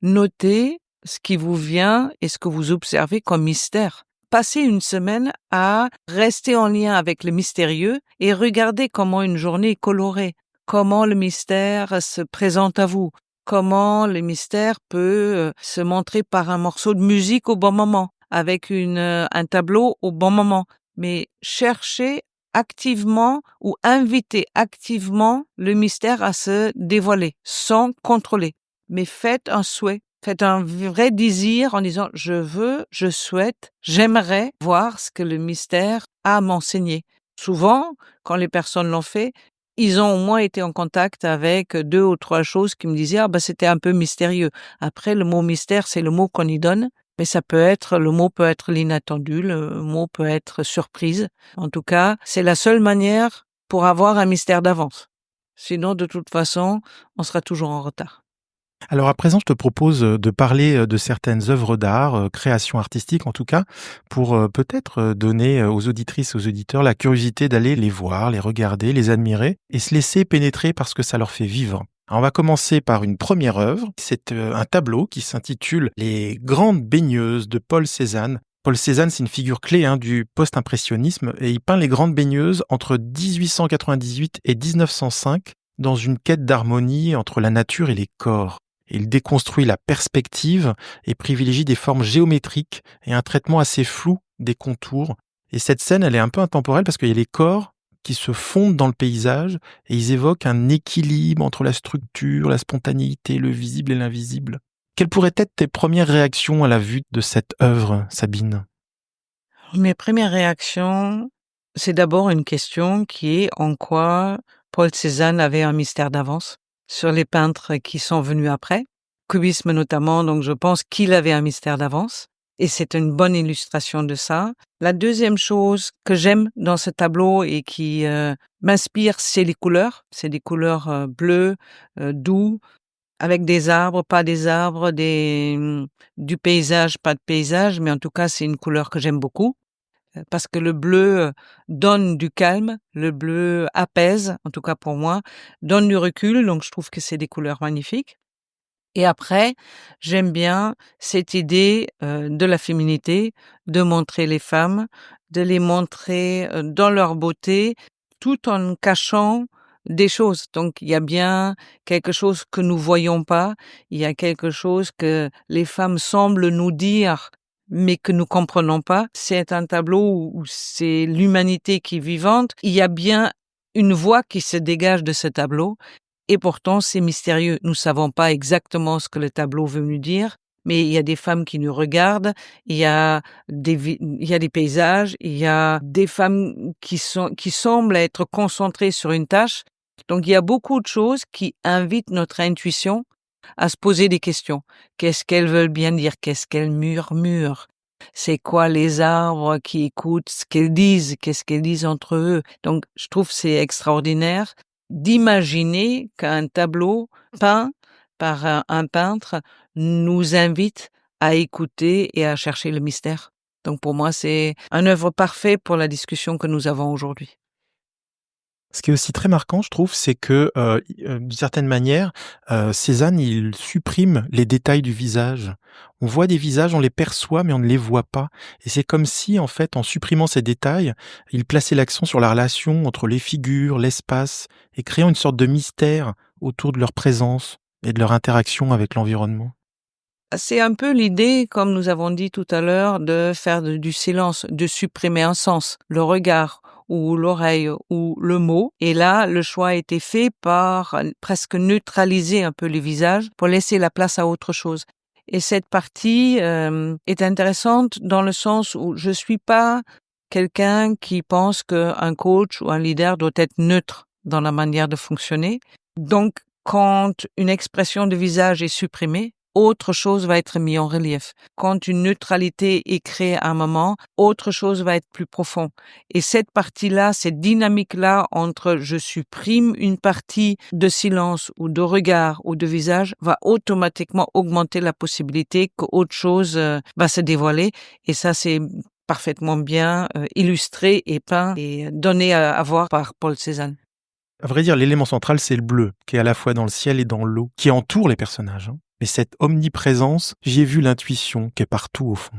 S12: noter ce qui vous vient et ce que vous observez comme mystère. Passez une semaine à rester en lien avec le mystérieux et regarder comment une journée est colorée, comment le mystère se présente à vous, comment le mystère peut se montrer par un morceau de musique au bon moment, avec un tableau au bon moment. Mais cherchez activement ou invitez activement le mystère à se dévoiler, sans contrôler. Mais faites un souhait, faites un vrai désir en disant « je souhaite, j'aimerais voir ce que le mystère a à m'enseigner ». Souvent, quand les personnes l'ont fait, ils ont au moins été en contact avec 2 ou 3 choses qui me disaient « Ah ben c'était un peu mystérieux ». Après, le mot mystère, c'est le mot qu'on y donne. Mais le mot peut être l'inattendu, le mot peut être surprise. En tout cas, c'est la seule manière pour avoir un mystère d'avance. Sinon, de toute façon, on sera toujours en retard.
S11: Alors à présent, je te propose de parler de certaines œuvres d'art, créations artistiques en tout cas, pour peut-être donner aux auditrices et aux auditeurs la curiosité d'aller les voir, les regarder, les admirer et se laisser pénétrer par ce que ça leur fait vivre. Alors, on va commencer par une première œuvre. C'est un tableau qui s'intitule « Les grandes baigneuses » de Paul Cézanne. Paul Cézanne, c'est une figure clé du post-impressionnisme et il peint les grandes baigneuses entre 1898 et 1905 dans une quête d'harmonie entre la nature et les corps. Il déconstruit la perspective et privilégie des formes géométriques et un traitement assez flou des contours. Et cette scène, elle est un peu intemporelle parce qu'il y a les corps qui se fondent dans le paysage et ils évoquent un équilibre entre la structure, la spontanéité, le visible et l'invisible. Quelles pourraient être tes premières réactions à la vue de cette œuvre, Sabine ?
S12: Mes premières réactions, c'est d'abord une question qui est en quoi Paul Cézanne avait un mystère d'avance sur les peintres qui sont venus après, cubisme notamment, donc je pense qu'il avait un mystère d'avance. Et c'est une bonne illustration de ça. La deuxième chose que j'aime dans ce tableau et qui m'inspire, c'est les couleurs. C'est des couleurs bleues, doux, avec des arbres, pas des arbres, du paysage, pas de paysage, mais en tout cas, c'est une couleur que j'aime beaucoup. Parce que le bleu donne du calme, le bleu apaise, en tout cas pour moi, donne du recul, donc je trouve que c'est des couleurs magnifiques. Et après, j'aime bien cette idée de la féminité, de montrer les femmes, de les montrer dans leur beauté, tout en cachant des choses. Donc, il y a bien quelque chose que nous voyons pas, il y a quelque chose que les femmes semblent nous dire, mais que nous comprenons pas. C'est un tableau où c'est l'humanité qui est vivante. Il y a bien une voix qui se dégage de ce tableau. Et pourtant, c'est mystérieux. Nous savons pas exactement ce que le tableau veut nous dire, mais il y a des femmes qui nous regardent, il y a des paysages, il y a des femmes qui semblent être concentrées sur une tâche. Donc, il y a beaucoup de choses qui invitent notre intuition à se poser des questions. Qu'est-ce qu'elles veulent bien dire? Qu'est-ce qu'elles murmurent? C'est quoi les arbres qui écoutent ce qu'elles disent? Qu'est-ce qu'elles disent entre eux? Donc, je trouve que c'est extraordinaire d'imaginer qu'un tableau peint par un peintre nous invite à écouter et à chercher le mystère. Donc pour moi, c'est un œuvre parfait pour la discussion que nous avons aujourd'hui.
S11: Ce qui est aussi très marquant, je trouve, c'est que, d'une certaine manière, Cézanne, il supprime les détails du visage. On voit des visages, on les perçoit, mais on ne les voit pas. Et c'est comme si, en fait, en supprimant ces détails, il plaçait l'accent sur la relation entre les figures, l'espace, et créant une sorte de mystère autour de leur présence et de leur interaction avec l'environnement.
S12: C'est un peu l'idée, comme nous avons dit tout à l'heure, de faire du silence, de supprimer un sens, le regard ou l'oreille ou le mot. Et là, le choix a été fait par presque neutraliser un peu les visages pour laisser la place à autre chose. Et cette partie est intéressante dans le sens où je suis pas quelqu'un qui pense qu'un coach ou un leader doit être neutre dans la manière de fonctionner. Donc, quand une expression de visage est supprimée, autre chose va être mis en relief. Quand une neutralité est créée à un moment, autre chose va être plus profond. Et cette partie-là, cette dynamique-là entre je supprime une partie de silence ou de regard ou de visage va automatiquement augmenter la possibilité qu'autre chose va se dévoiler. Et ça, c'est parfaitement bien illustré et peint et donné à voir par Paul Cézanne.
S11: À vrai dire, l'élément central, c'est le bleu, qui est à la fois dans le ciel et dans l'eau, qui entoure les personnages. Mais cette omniprésence, j'y ai vu l'intuition qui est partout au fond.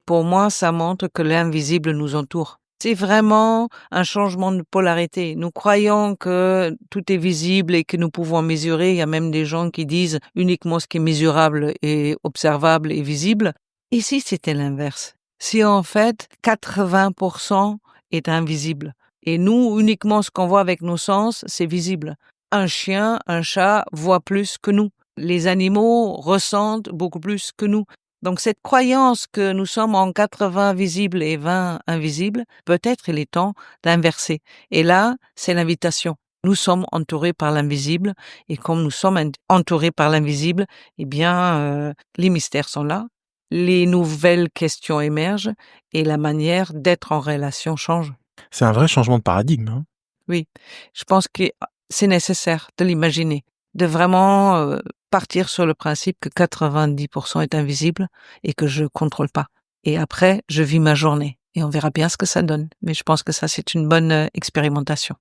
S12: Pour moi, ça montre que l'invisible nous entoure. C'est vraiment un changement de polarité. Nous croyons que tout est visible et que nous pouvons mesurer. Il y a même des gens qui disent uniquement ce qui est mesurable et observable et visible. Et si c'était l'inverse? Si en fait, 80% est invisible. Et nous, uniquement ce qu'on voit avec nos sens, c'est visible. Un chien, un chat voient plus que nous. Les animaux ressentent beaucoup plus que nous. Donc cette croyance que nous sommes en 80 visibles et 20 invisibles, peut-être il est temps d'inverser. Et là, c'est l'invitation. Nous sommes entourés par l'invisible et comme nous sommes entourés par l'invisible, eh bien, les mystères sont là, les nouvelles questions émergent et la manière d'être en relation change.
S11: C'est un vrai changement de paradigme.
S12: Oui, je pense que c'est nécessaire de l'imaginer, de vraiment partir sur le principe que 90% est invisible et que je contrôle pas. Et après, je vis ma journée et on verra bien ce que ça donne. Mais je pense que ça, c'est une bonne expérimentation.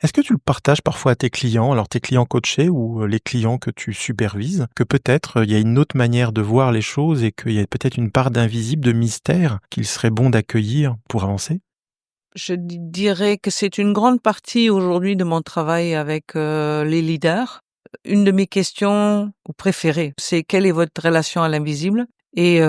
S11: Est-ce que tu le partages parfois à tes clients, alors tes clients coachés ou les clients que tu supervises, que peut-être il y a une autre manière de voir les choses et qu'il y a peut-être une part d'invisible, de mystère qu'il serait bon d'accueillir pour avancer?
S12: Je dirais que c'est une grande partie aujourd'hui de mon travail avec les leaders. Une de mes questions préférées, c'est quelle est votre relation à l'invisible? Et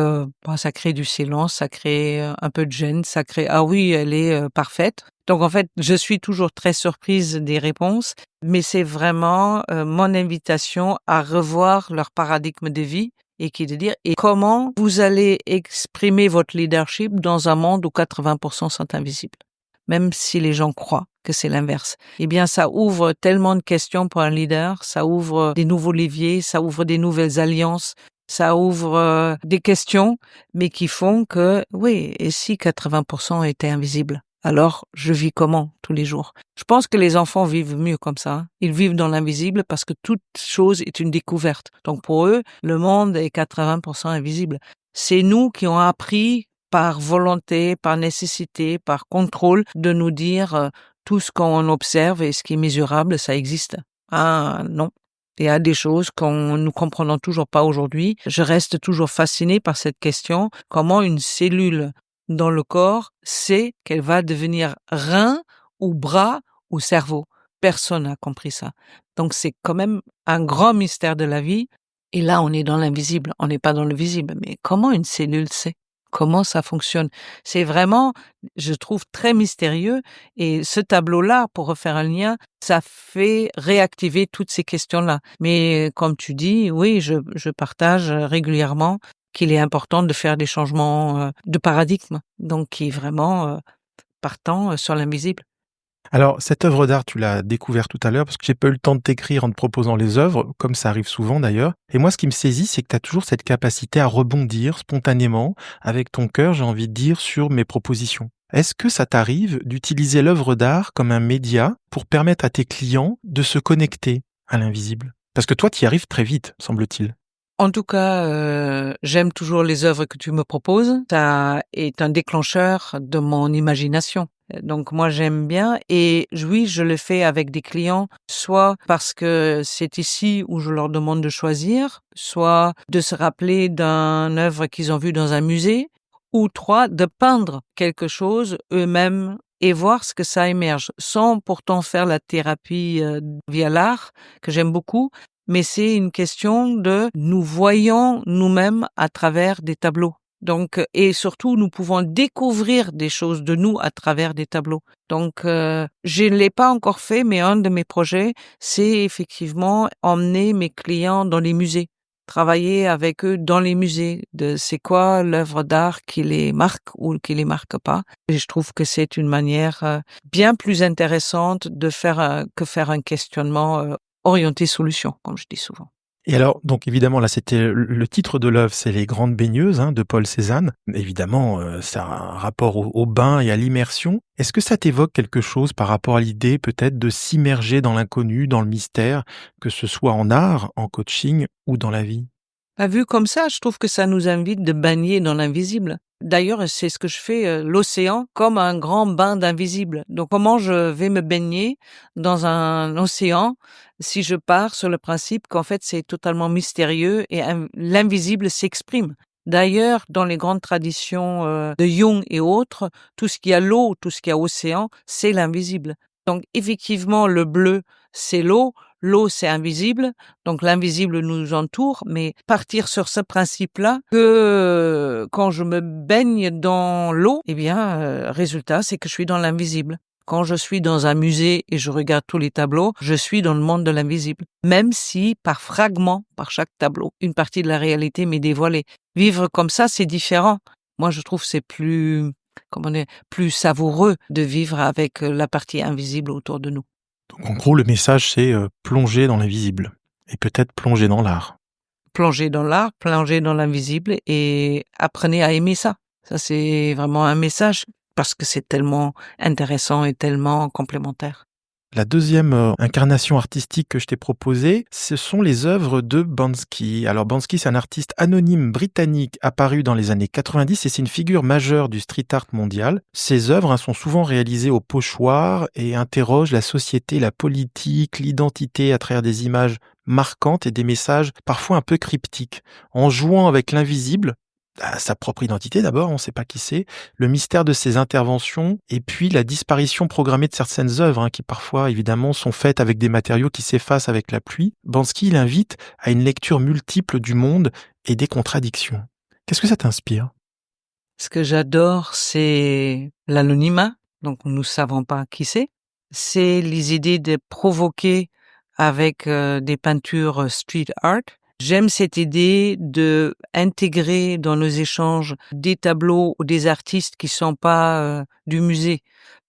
S12: ça crée du silence, ça crée un peu de gêne, ça crée ah oui, elle est parfaite. Donc en fait, je suis toujours très surprise des réponses, mais c'est vraiment mon invitation à revoir leur paradigme de vie et qui est de dire et comment vous allez exprimer votre leadership dans un monde où 80% sont invisibles. Même si les gens croient que c'est l'inverse. Eh bien, ça ouvre tellement de questions pour un leader, ça ouvre des nouveaux leviers, ça ouvre des nouvelles alliances, ça ouvre des questions, mais qui font que, oui, et si 80% étaient invisibles? Alors, je vis comment tous les jours? Je pense que les enfants vivent mieux comme ça. Ils vivent dans l'invisible parce que toute chose est une découverte. Donc pour eux, le monde est 80% invisible. C'est nous qui avons appris par volonté, par nécessité, par contrôle, de nous dire tout ce qu'on observe et ce qui est mesurable, ça existe. Ah non. Il y a des choses qu'on nous comprenons toujours pas aujourd'hui. Je reste toujours fascinée par cette question. Comment une cellule dans le corps sait qu'elle va devenir rein ou bras ou cerveau? Personne n'a compris ça. Donc c'est quand même un grand mystère de la vie. Et là, on est dans l'invisible. On n'est pas dans le visible. Mais comment une cellule sait? Comment ça fonctionne? C'est vraiment, je trouve, très mystérieux. Et ce tableau-là, pour refaire un lien, ça fait réactiver toutes ces questions-là. Mais comme tu dis, oui, je partage régulièrement qu'il est important de faire des changements de paradigme, donc qui est vraiment partant sur l'invisible.
S11: Alors, cette œuvre d'art, tu l'as découvert tout à l'heure, parce que j'ai pas eu le temps de t'écrire en te proposant les œuvres, comme ça arrive souvent d'ailleurs. Et moi, ce qui me saisit, c'est que tu as toujours cette capacité à rebondir spontanément, avec ton cœur, j'ai envie de dire, sur mes propositions. Est-ce que ça t'arrive d'utiliser l'œuvre d'art comme un média pour permettre à tes clients de se connecter à l'invisible? Parce que toi, tu y arrives très vite, semble-t-il.
S12: En tout cas, j'aime toujours les œuvres que tu me proposes. Ça est un déclencheur de mon imagination. Donc moi j'aime bien et oui, je le fais avec des clients, soit parce que c'est ici où je leur demande de choisir, soit de se rappeler d'une œuvre qu'ils ont vue dans un musée, ou trois, de peindre quelque chose eux-mêmes et voir ce que ça émerge, sans pourtant faire la thérapie via l'art, que j'aime beaucoup, mais c'est une question de nous voyons nous-mêmes à travers des tableaux. Donc, et surtout, nous pouvons découvrir des choses de nous à travers des tableaux. Donc, je ne l'ai pas encore fait, mais un de mes projets, c'est effectivement emmener mes clients dans les musées, travailler avec eux dans les musées, de c'est quoi l'œuvre d'art qui les marque ou qui les marque pas. Et je trouve que c'est une manière bien plus intéressante de faire que faire un questionnement orienté solution, comme je dis souvent.
S11: Et alors, donc évidemment, là, c'était le titre de l'œuvre, c'est Les Grandes Baigneuses de Paul Cézanne. Évidemment, ça a un rapport au bain et à l'immersion. Est-ce que ça t'évoque quelque chose par rapport à l'idée peut-être de s'immerger dans l'inconnu, dans le mystère, que ce soit en art, en coaching ou dans la vie?
S12: Vu comme ça, je trouve que ça nous invite de baigner dans l'invisible. D'ailleurs, c'est ce que je fais, l'océan comme un grand bain d'invisible. Donc comment je vais me baigner dans un océan si je pars sur le principe qu'en fait c'est totalement mystérieux et l'invisible s'exprime. D'ailleurs, dans les grandes traditions de Jung et autres, tout ce qui a l'eau, tout ce qui a océan, c'est l'invisible. Donc effectivement, le bleu, c'est l'eau. L'eau, c'est invisible, donc l'invisible nous entoure, mais partir sur ce principe-là, que quand je me baigne dans l'eau, résultat, c'est que je suis dans l'invisible. Quand je suis dans un musée et je regarde tous les tableaux, je suis dans le monde de l'invisible. Même si, par fragments, par chaque tableau, une partie de la réalité m'est dévoilée. Vivre comme ça, c'est différent. Moi, je trouve que c'est plus savoureux de vivre avec la partie invisible autour de nous.
S11: Donc en gros, le message, c'est plonger dans l'invisible et peut-être plonger dans l'art.
S12: Plonger dans l'art, plonger dans l'invisible et apprenez à aimer ça. Ça, c'est vraiment un message parce que c'est tellement intéressant et tellement complémentaire.
S11: La deuxième incarnation artistique que je t'ai proposée, ce sont les œuvres de Banksy. Alors Banksy, c'est un artiste anonyme britannique apparu dans les années 90 et c'est une figure majeure du street art mondial. Ses œuvres sont souvent réalisées au pochoir et interrogent la société, la politique, l'identité à travers des images marquantes et des messages parfois un peu cryptiques. En jouant avec l'invisible, sa propre identité d'abord, on ne sait pas qui c'est, le mystère de ses interventions et puis la disparition programmée de certaines œuvres qui parfois évidemment sont faites avec des matériaux qui s'effacent avec la pluie. Banksy, il invite à une lecture multiple du monde et des contradictions. Qu'est-ce que ça t'inspire?
S12: Ce que j'adore, c'est l'anonymat, donc nous ne savons pas qui c'est. C'est les idées de provoquer avec des peintures street art. J'aime cette idée de intégrer dans nos échanges des tableaux ou des artistes qui sont pas du musée,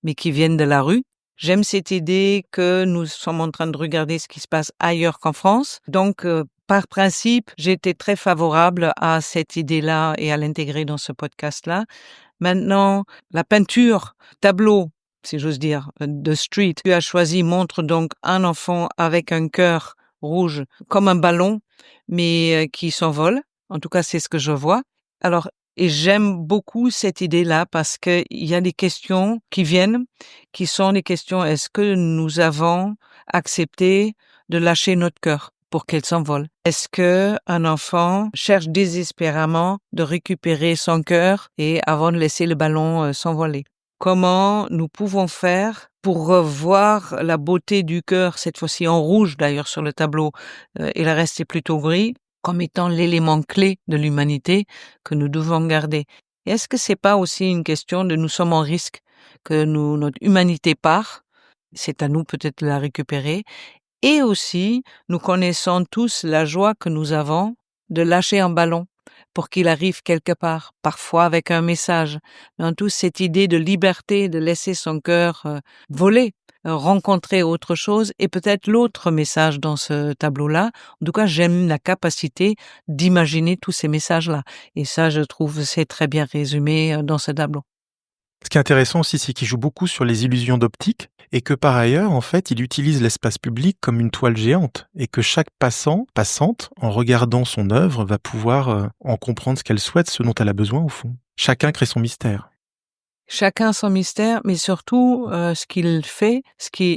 S12: mais qui viennent de la rue. J'aime cette idée que nous sommes en train de regarder ce qui se passe ailleurs qu'en France. Donc, par principe, j'étais très favorable à cette idée-là et à l'intégrer dans ce podcast-là. Maintenant, la peinture, tableau, si j'ose dire, de street, tu as choisi, montre donc un enfant avec un cœur rouge comme un ballon, mais qui s'envole. En tout cas, c'est ce que je vois. Alors, et j'aime beaucoup cette idée-là parce que il y a des questions qui viennent, qui sont des questions, est-ce que nous avons accepté de lâcher notre cœur pour qu'elle s'envole? Est-ce que un enfant cherche désespérément de récupérer son cœur et avant de laisser le ballon s'envoler? Comment nous pouvons faire pour revoir la beauté du cœur, cette fois-ci en rouge d'ailleurs sur le tableau, et le reste est plutôt gris, comme étant l'élément clé de l'humanité que nous devons garder. Et est-ce que c'est pas aussi une question de nous sommes en risque, que notre humanité part, c'est à nous peut-être de la récupérer, et aussi nous connaissons tous la joie que nous avons de lâcher un ballon pour qu'il arrive quelque part, parfois avec un message. Mais en tout, cette idée de liberté, de laisser son cœur voler, rencontrer autre chose et peut-être l'autre message dans ce tableau-là. En tout cas, j'aime la capacité d'imaginer tous ces messages-là. Et ça, je trouve, c'est très bien résumé dans ce tableau.
S11: Ce qui est intéressant aussi, c'est qu'il joue beaucoup sur les illusions d'optique et que par ailleurs, en fait, il utilise l'espace public comme une toile géante et que chaque passante, en regardant son œuvre, va pouvoir en comprendre ce qu'elle souhaite, ce dont elle a besoin au fond. Chacun crée son mystère.
S12: Chacun son mystère, mais surtout, ce qu'il fait,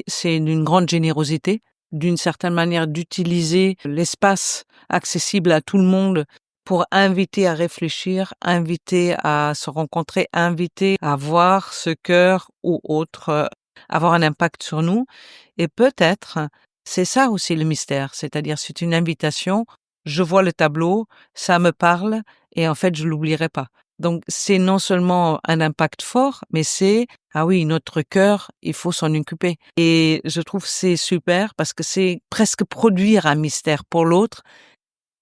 S12: c'est d'une grande générosité, d'une certaine manière d'utiliser l'espace accessible à tout le monde pour inviter à réfléchir, inviter à se rencontrer, inviter à voir ce cœur ou autre avoir un impact sur nous. Et peut-être, c'est ça aussi le mystère, c'est-à-dire c'est une invitation, je vois le tableau, ça me parle et en fait je l'oublierai pas. Donc c'est non seulement un impact fort, mais c'est, ah oui, notre cœur, il faut s'en occuper. Et je trouve que c'est super parce que c'est presque produire un mystère pour l'autre,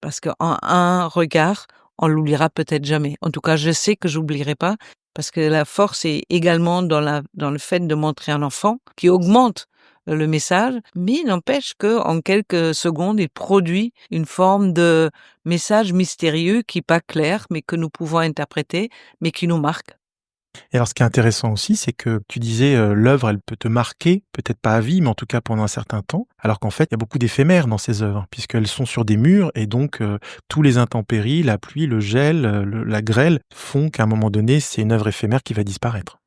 S12: parce qu'en un regard, on l'oubliera peut-être jamais. En tout cas, je sais que j'oublierai pas, parce que la force est également dans le fait de montrer un enfant qui augmente le message, mais il n'empêche que en quelques secondes, il produit une forme de message mystérieux qui n'est pas clair, mais que nous pouvons interpréter, mais qui nous marque.
S11: Et alors, ce qui est intéressant aussi, c'est que tu disais, l'œuvre, elle peut te marquer, peut-être pas à vie, mais en tout cas pendant un certain temps, alors qu'en fait, il y a beaucoup d'éphémères dans ces œuvres, puisqu'elles sont sur des murs et donc tous les intempéries, la pluie, le gel, la grêle font qu'à un moment donné, c'est une œuvre éphémère qui va disparaître.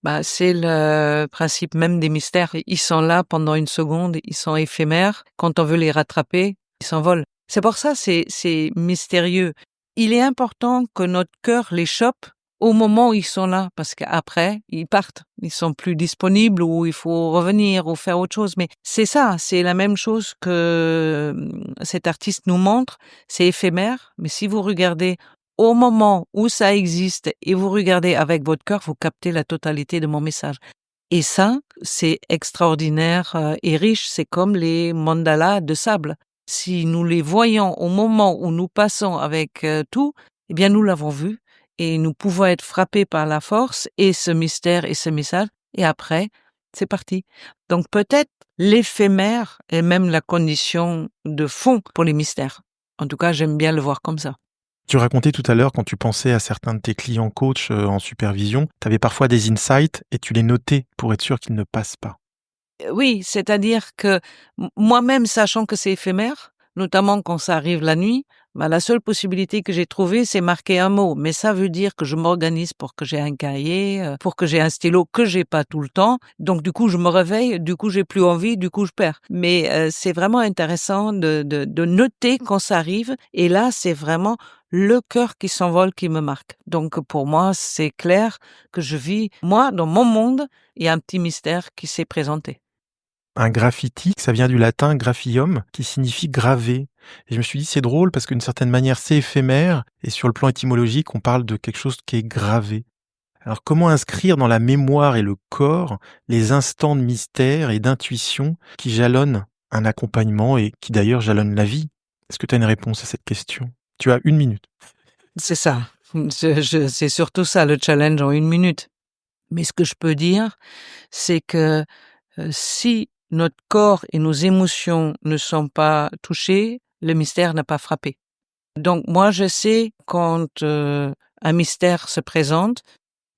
S12: Bah, c'est le principe même des mystères. Ils sont là pendant une seconde, ils sont éphémères. Quand on veut les rattraper, ils s'envolent. C'est pour ça, c'est mystérieux. Il est important que notre cœur les chope au moment où ils sont là, parce qu'après, ils partent. Ils sont plus disponibles ou il faut revenir ou faire autre chose. Mais c'est ça, c'est la même chose que cet artiste nous montre. C'est éphémère, mais si vous regardez au moment où ça existe et vous regardez avec votre cœur, vous captez la totalité de mon message. Et ça, c'est extraordinaire et riche. C'est comme les mandalas de sable. Si nous les voyons au moment où nous passons avec tout, eh bien, nous l'avons vu et nous pouvons être frappés par la force et ce mystère et ce message. Et après, c'est parti. Donc, peut-être l'éphémère est même la condition de fond pour les mystères. En tout cas, j'aime bien le voir comme ça.
S11: Tu racontais tout à l'heure, quand tu pensais à certains de tes clients coach en supervision, tu avais parfois des insights et tu les notais pour être sûr qu'ils ne passent pas.
S12: Oui, c'est-à-dire que moi-même, sachant que c'est éphémère, notamment quand ça arrive la nuit, bah, la seule possibilité que j'ai trouvée, c'est marquer un mot. Mais ça veut dire que je m'organise pour que j'ai un cahier, pour que j'ai un stylo que j'ai pas tout le temps. Donc, du coup, je me réveille, du coup, j'ai plus envie, du coup, je perds. Mais c'est vraiment intéressant de noter quand ça arrive. Et là, c'est vraiment le cœur qui s'envole qui me marque. Donc, pour moi, c'est clair que je vis, moi, dans mon monde, il y a un petit mystère qui s'est présenté.
S11: Un graffiti, ça vient du latin graphium, qui signifie graver. Et je me suis dit, c'est drôle parce qu'une certaine manière, c'est éphémère, et sur le plan étymologique, on parle de quelque chose qui est gravé. Alors, comment inscrire dans la mémoire et le corps les instants de mystère et d'intuition qui jalonnent un accompagnement et qui d'ailleurs jalonnent la vie? Est-ce que tu as une réponse à cette question? Tu as 1 minute.
S12: C'est ça. C'est surtout ça, le challenge en 1 minute. Mais ce que je peux dire, c'est que si notre corps et nos émotions ne sont pas touchés, le mystère n'a pas frappé. Donc moi, je sais quand un mystère se présente,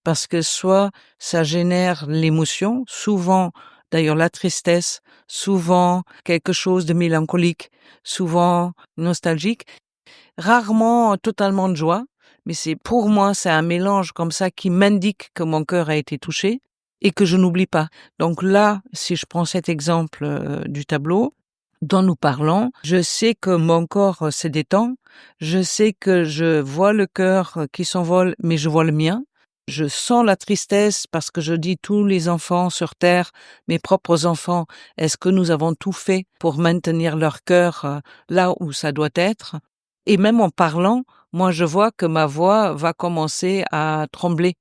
S12: parce que soit ça génère l'émotion, souvent d'ailleurs la tristesse, souvent quelque chose de mélancolique, souvent nostalgique, rarement totalement de joie, mais pour moi, c'est un mélange comme ça qui m'indique que mon cœur a été touché et que je n'oublie pas. Donc là, si je prends cet exemple du tableau dont nous parlons, je sais que mon corps se détend, je sais que je vois le cœur qui s'envole, mais je vois le mien. Je sens la tristesse parce que je dis tous les enfants sur terre, mes propres enfants, est-ce que nous avons tout fait pour maintenir leur cœur là où ça doit être? Et même en parlant, moi je vois que ma voix va commencer à trembler.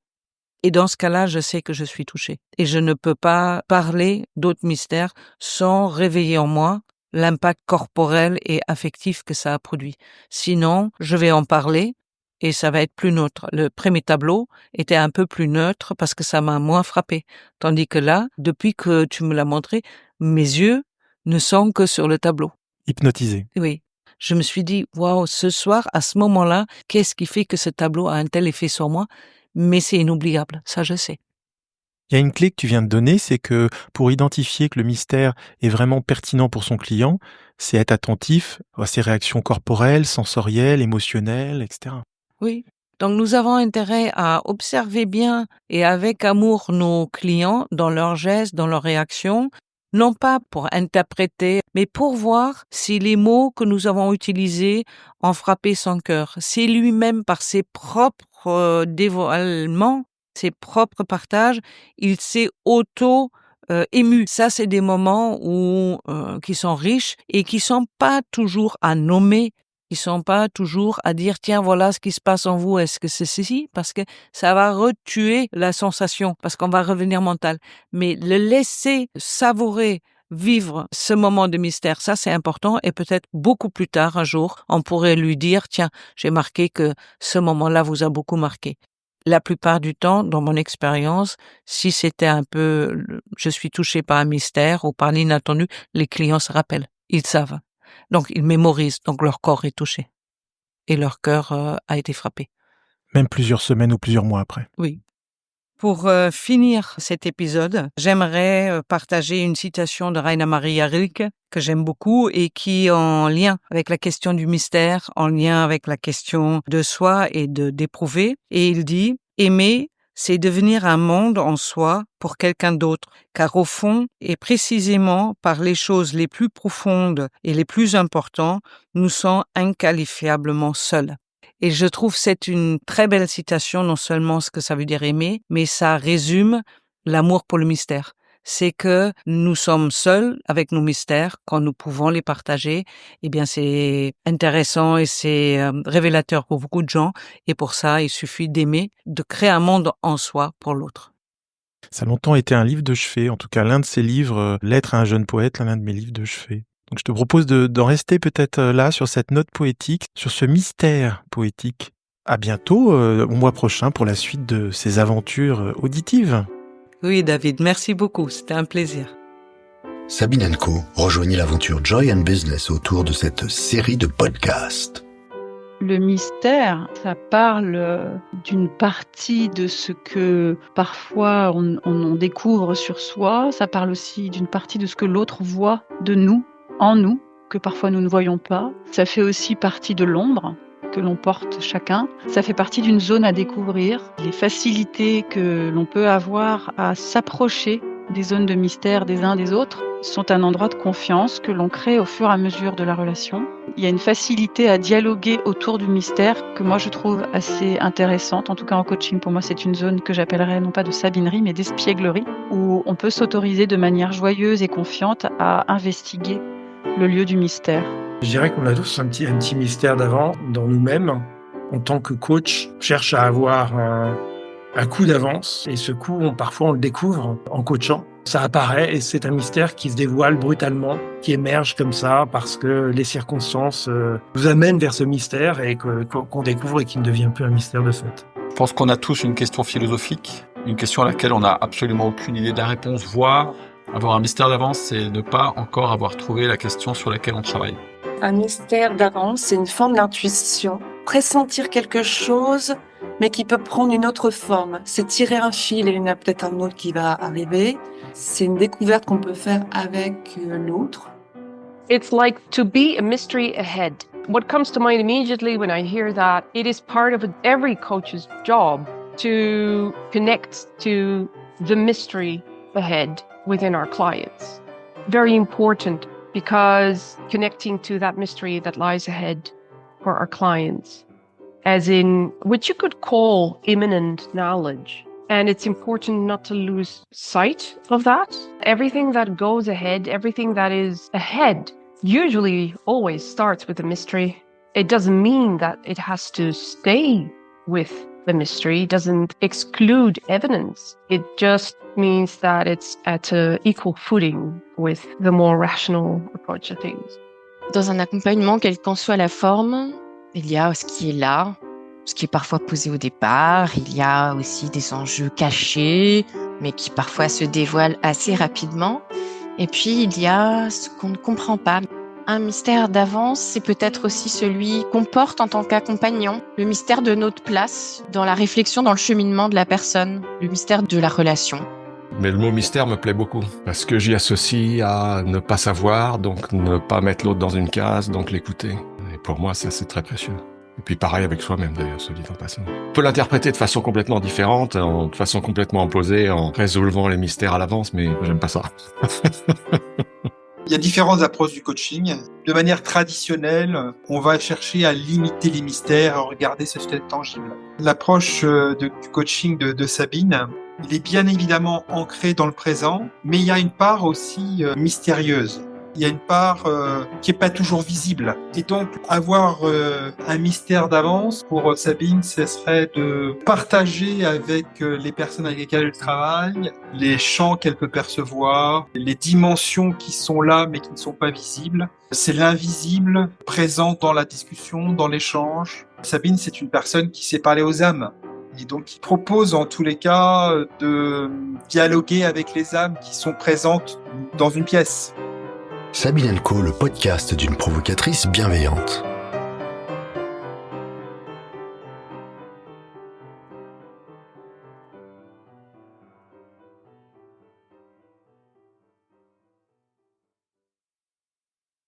S12: Et dans ce cas-là, je sais que je suis touchée. Et je ne peux pas parler d'autres mystères sans réveiller en moi l'impact corporel et affectif que ça a produit. Sinon, je vais en parler et ça va être plus neutre. Le premier tableau était un peu plus neutre parce que ça m'a moins frappé. Tandis que là, depuis que tu me l'as montré, mes yeux ne sont que sur le tableau.
S11: Hypnotisé.
S12: Oui. Je me suis dit, waouh, ce soir, à ce moment-là, qu'est-ce qui fait que ce tableau a un tel effet sur moi? Mais c'est inoubliable, ça je sais.
S11: Il y a une clé que tu viens de donner, c'est que pour identifier que le mystère est vraiment pertinent pour son client, c'est être attentif à ses réactions corporelles, sensorielles, émotionnelles, etc.
S12: Oui. Donc nous avons intérêt à observer bien et avec amour nos clients dans leurs gestes, dans leurs réactions, non pas pour interpréter, mais pour voir si les mots que nous avons utilisés ont frappé son cœur, si lui-même par ses propres dévoilements, ses propres partages, il s'est ému. Ça, c'est des moments qui sont riches et qui sont pas toujours à nommer, qui sont pas toujours à dire tiens voilà ce qui se passe en vous, est-ce que c'est ceci, parce que ça va retuer la sensation, parce qu'on va revenir mental. Mais le laisser savourer, vivre ce moment de mystère, ça c'est important et peut-être beaucoup plus tard un jour, on pourrait lui dire tiens j'ai marqué que ce moment-là vous a beaucoup marqué. la plupart du temps, dans mon expérience, si c'était un peu, je suis touchée par un mystère ou par l'inattendu, les clients se rappellent, ils savent. Donc, ils mémorisent, donc leur corps est touché et leur cœur a été frappé.
S11: Même plusieurs semaines ou plusieurs mois après.
S12: Oui. Pour finir cet épisode, j'aimerais partager une citation de Rainer Maria Rilke que j'aime beaucoup et qui est en lien avec la question du mystère, en lien avec la question de soi et d'éprouver. Et il dit « Aimer, c'est devenir un monde en soi pour quelqu'un d'autre, car au fond, et précisément par les choses les plus profondes et les plus importantes, nous sommes inqualifiablement seuls. » Et je trouve que c'est une très belle citation, non seulement ce que ça veut dire aimer, mais ça résume l'amour pour le mystère. C'est que nous sommes seuls avec nos mystères quand nous pouvons les partager. Eh bien, c'est intéressant et c'est révélateur pour beaucoup de gens. Et pour ça, il suffit d'aimer, de créer un monde en soi pour l'autre.
S11: Ça a longtemps été un livre de chevet, en tout cas l'un de ces livres, Lettre à un jeune poète, l'un de mes livres de chevet. Donc je te propose d'en rester peut-être là, sur cette note poétique, sur ce mystère poétique. À bientôt, au mois prochain, pour la suite de ces aventures auditives.
S12: Oui, David, merci beaucoup, c'était un plaisir.
S1: Sabine & Co. rejoignit l'aventure Joy and Business autour de cette série de podcasts.
S7: Le mystère, ça parle d'une partie de ce que parfois on découvre sur soi. Ça parle aussi d'une partie de ce que l'autre voit de nous, en nous, que parfois nous ne voyons pas. Ça fait aussi partie de l'ombre que l'on porte chacun. Ça fait partie d'une zone à découvrir. Les facilités que l'on peut avoir à s'approcher des zones de mystère des uns des autres sont un endroit de confiance que l'on crée au fur et à mesure de la relation. Il y a une facilité à dialoguer autour du mystère que moi je trouve assez intéressante. En tout cas en coaching, pour moi c'est une zone que j'appellerais non pas de sabinerie mais d'espièglerie, où on peut s'autoriser de manière joyeuse et confiante à investiguer le lieu du mystère.
S10: Je dirais qu'on a tous un petit mystère d'avant dans nous-mêmes. En tant que coach, on cherche à avoir un coup d'avance. Et ce coup, parfois, on le découvre en coachant. Ça apparaît et c'est un mystère qui se dévoile brutalement, qui émerge comme ça parce que les circonstances nous amènent vers ce mystère et qu'on découvre et qui ne devient plus un mystère de fait.
S13: Je pense qu'on a tous une question philosophique, une question à laquelle on n'a absolument aucune idée de la réponse, voire avoir un mystère d'avance, c'est ne pas encore avoir trouvé la question sur laquelle on travaille.
S14: Un mystère d'avance, c'est une forme d'intuition. Pressentir quelque chose, mais qui peut prendre une autre forme. C'est tirer un fil et il y en a peut-être un autre qui va arriver. C'est une découverte qu'on peut faire avec l'autre.
S15: It's like to be a mystery ahead. What comes to mind immediately when I hear that, it is part of every coach's job to connect to the mystery ahead within our clients. Very important, because connecting to that mystery that lies ahead for our clients, as in which you could call imminent knowledge. And it's important not to lose sight of that. Everything that goes ahead, everything that is ahead, usually always starts with a mystery. It doesn't mean that it has to stay with the mystery. It doesn't exclude evidence. It just means that it's at an equal footing with the more rational approach to things.
S16: Dans un accompagnement, quelle qu'en soit la forme, il y a ce qui est là, ce qui est parfois posé au départ. Il y a aussi des enjeux cachés, mais qui parfois se dévoilent assez rapidement. Et puis, il y a ce qu'on ne comprend pas. Un mystère d'avance, c'est peut-être aussi celui qu'on porte en tant qu'accompagnant, le mystère de notre place dans la réflexion, dans le cheminement de la personne, le mystère de la relation.
S13: Mais le mot mystère me plaît beaucoup, parce que j'y associe à ne pas savoir, donc ne pas mettre l'autre dans une case, donc l'écouter. Et pour moi, ça, c'est très précieux. Et puis pareil avec soi-même d'ailleurs, soit dit en passant. On peut l'interpréter de façon complètement différente, de façon complètement opposée, en résolvant les mystères à l'avance, mais j'aime pas ça.
S17: Il y a différentes approches du coaching. De manière traditionnelle, on va chercher à limiter les mystères, à regarder ce qui est tangible. L'approche du coaching de Sabine, il est bien évidemment ancré dans le présent, mais il y a une part aussi mystérieuse. Il y a une part qui est pas toujours visible. Et donc, avoir un mystère d'avance, pour Sabine, ce serait de partager avec les personnes avec lesquelles elle travaille les champs qu'elle peut percevoir, les dimensions qui sont là mais qui ne sont pas visibles. C'est l'invisible présent dans la discussion, dans l'échange. Sabine, c'est une personne qui sait parler aux âmes. et donc il propose en tous les cas de dialoguer avec les âmes qui sont présentes dans une pièce.
S1: Sabine & Co, le podcast d'une provocatrice bienveillante.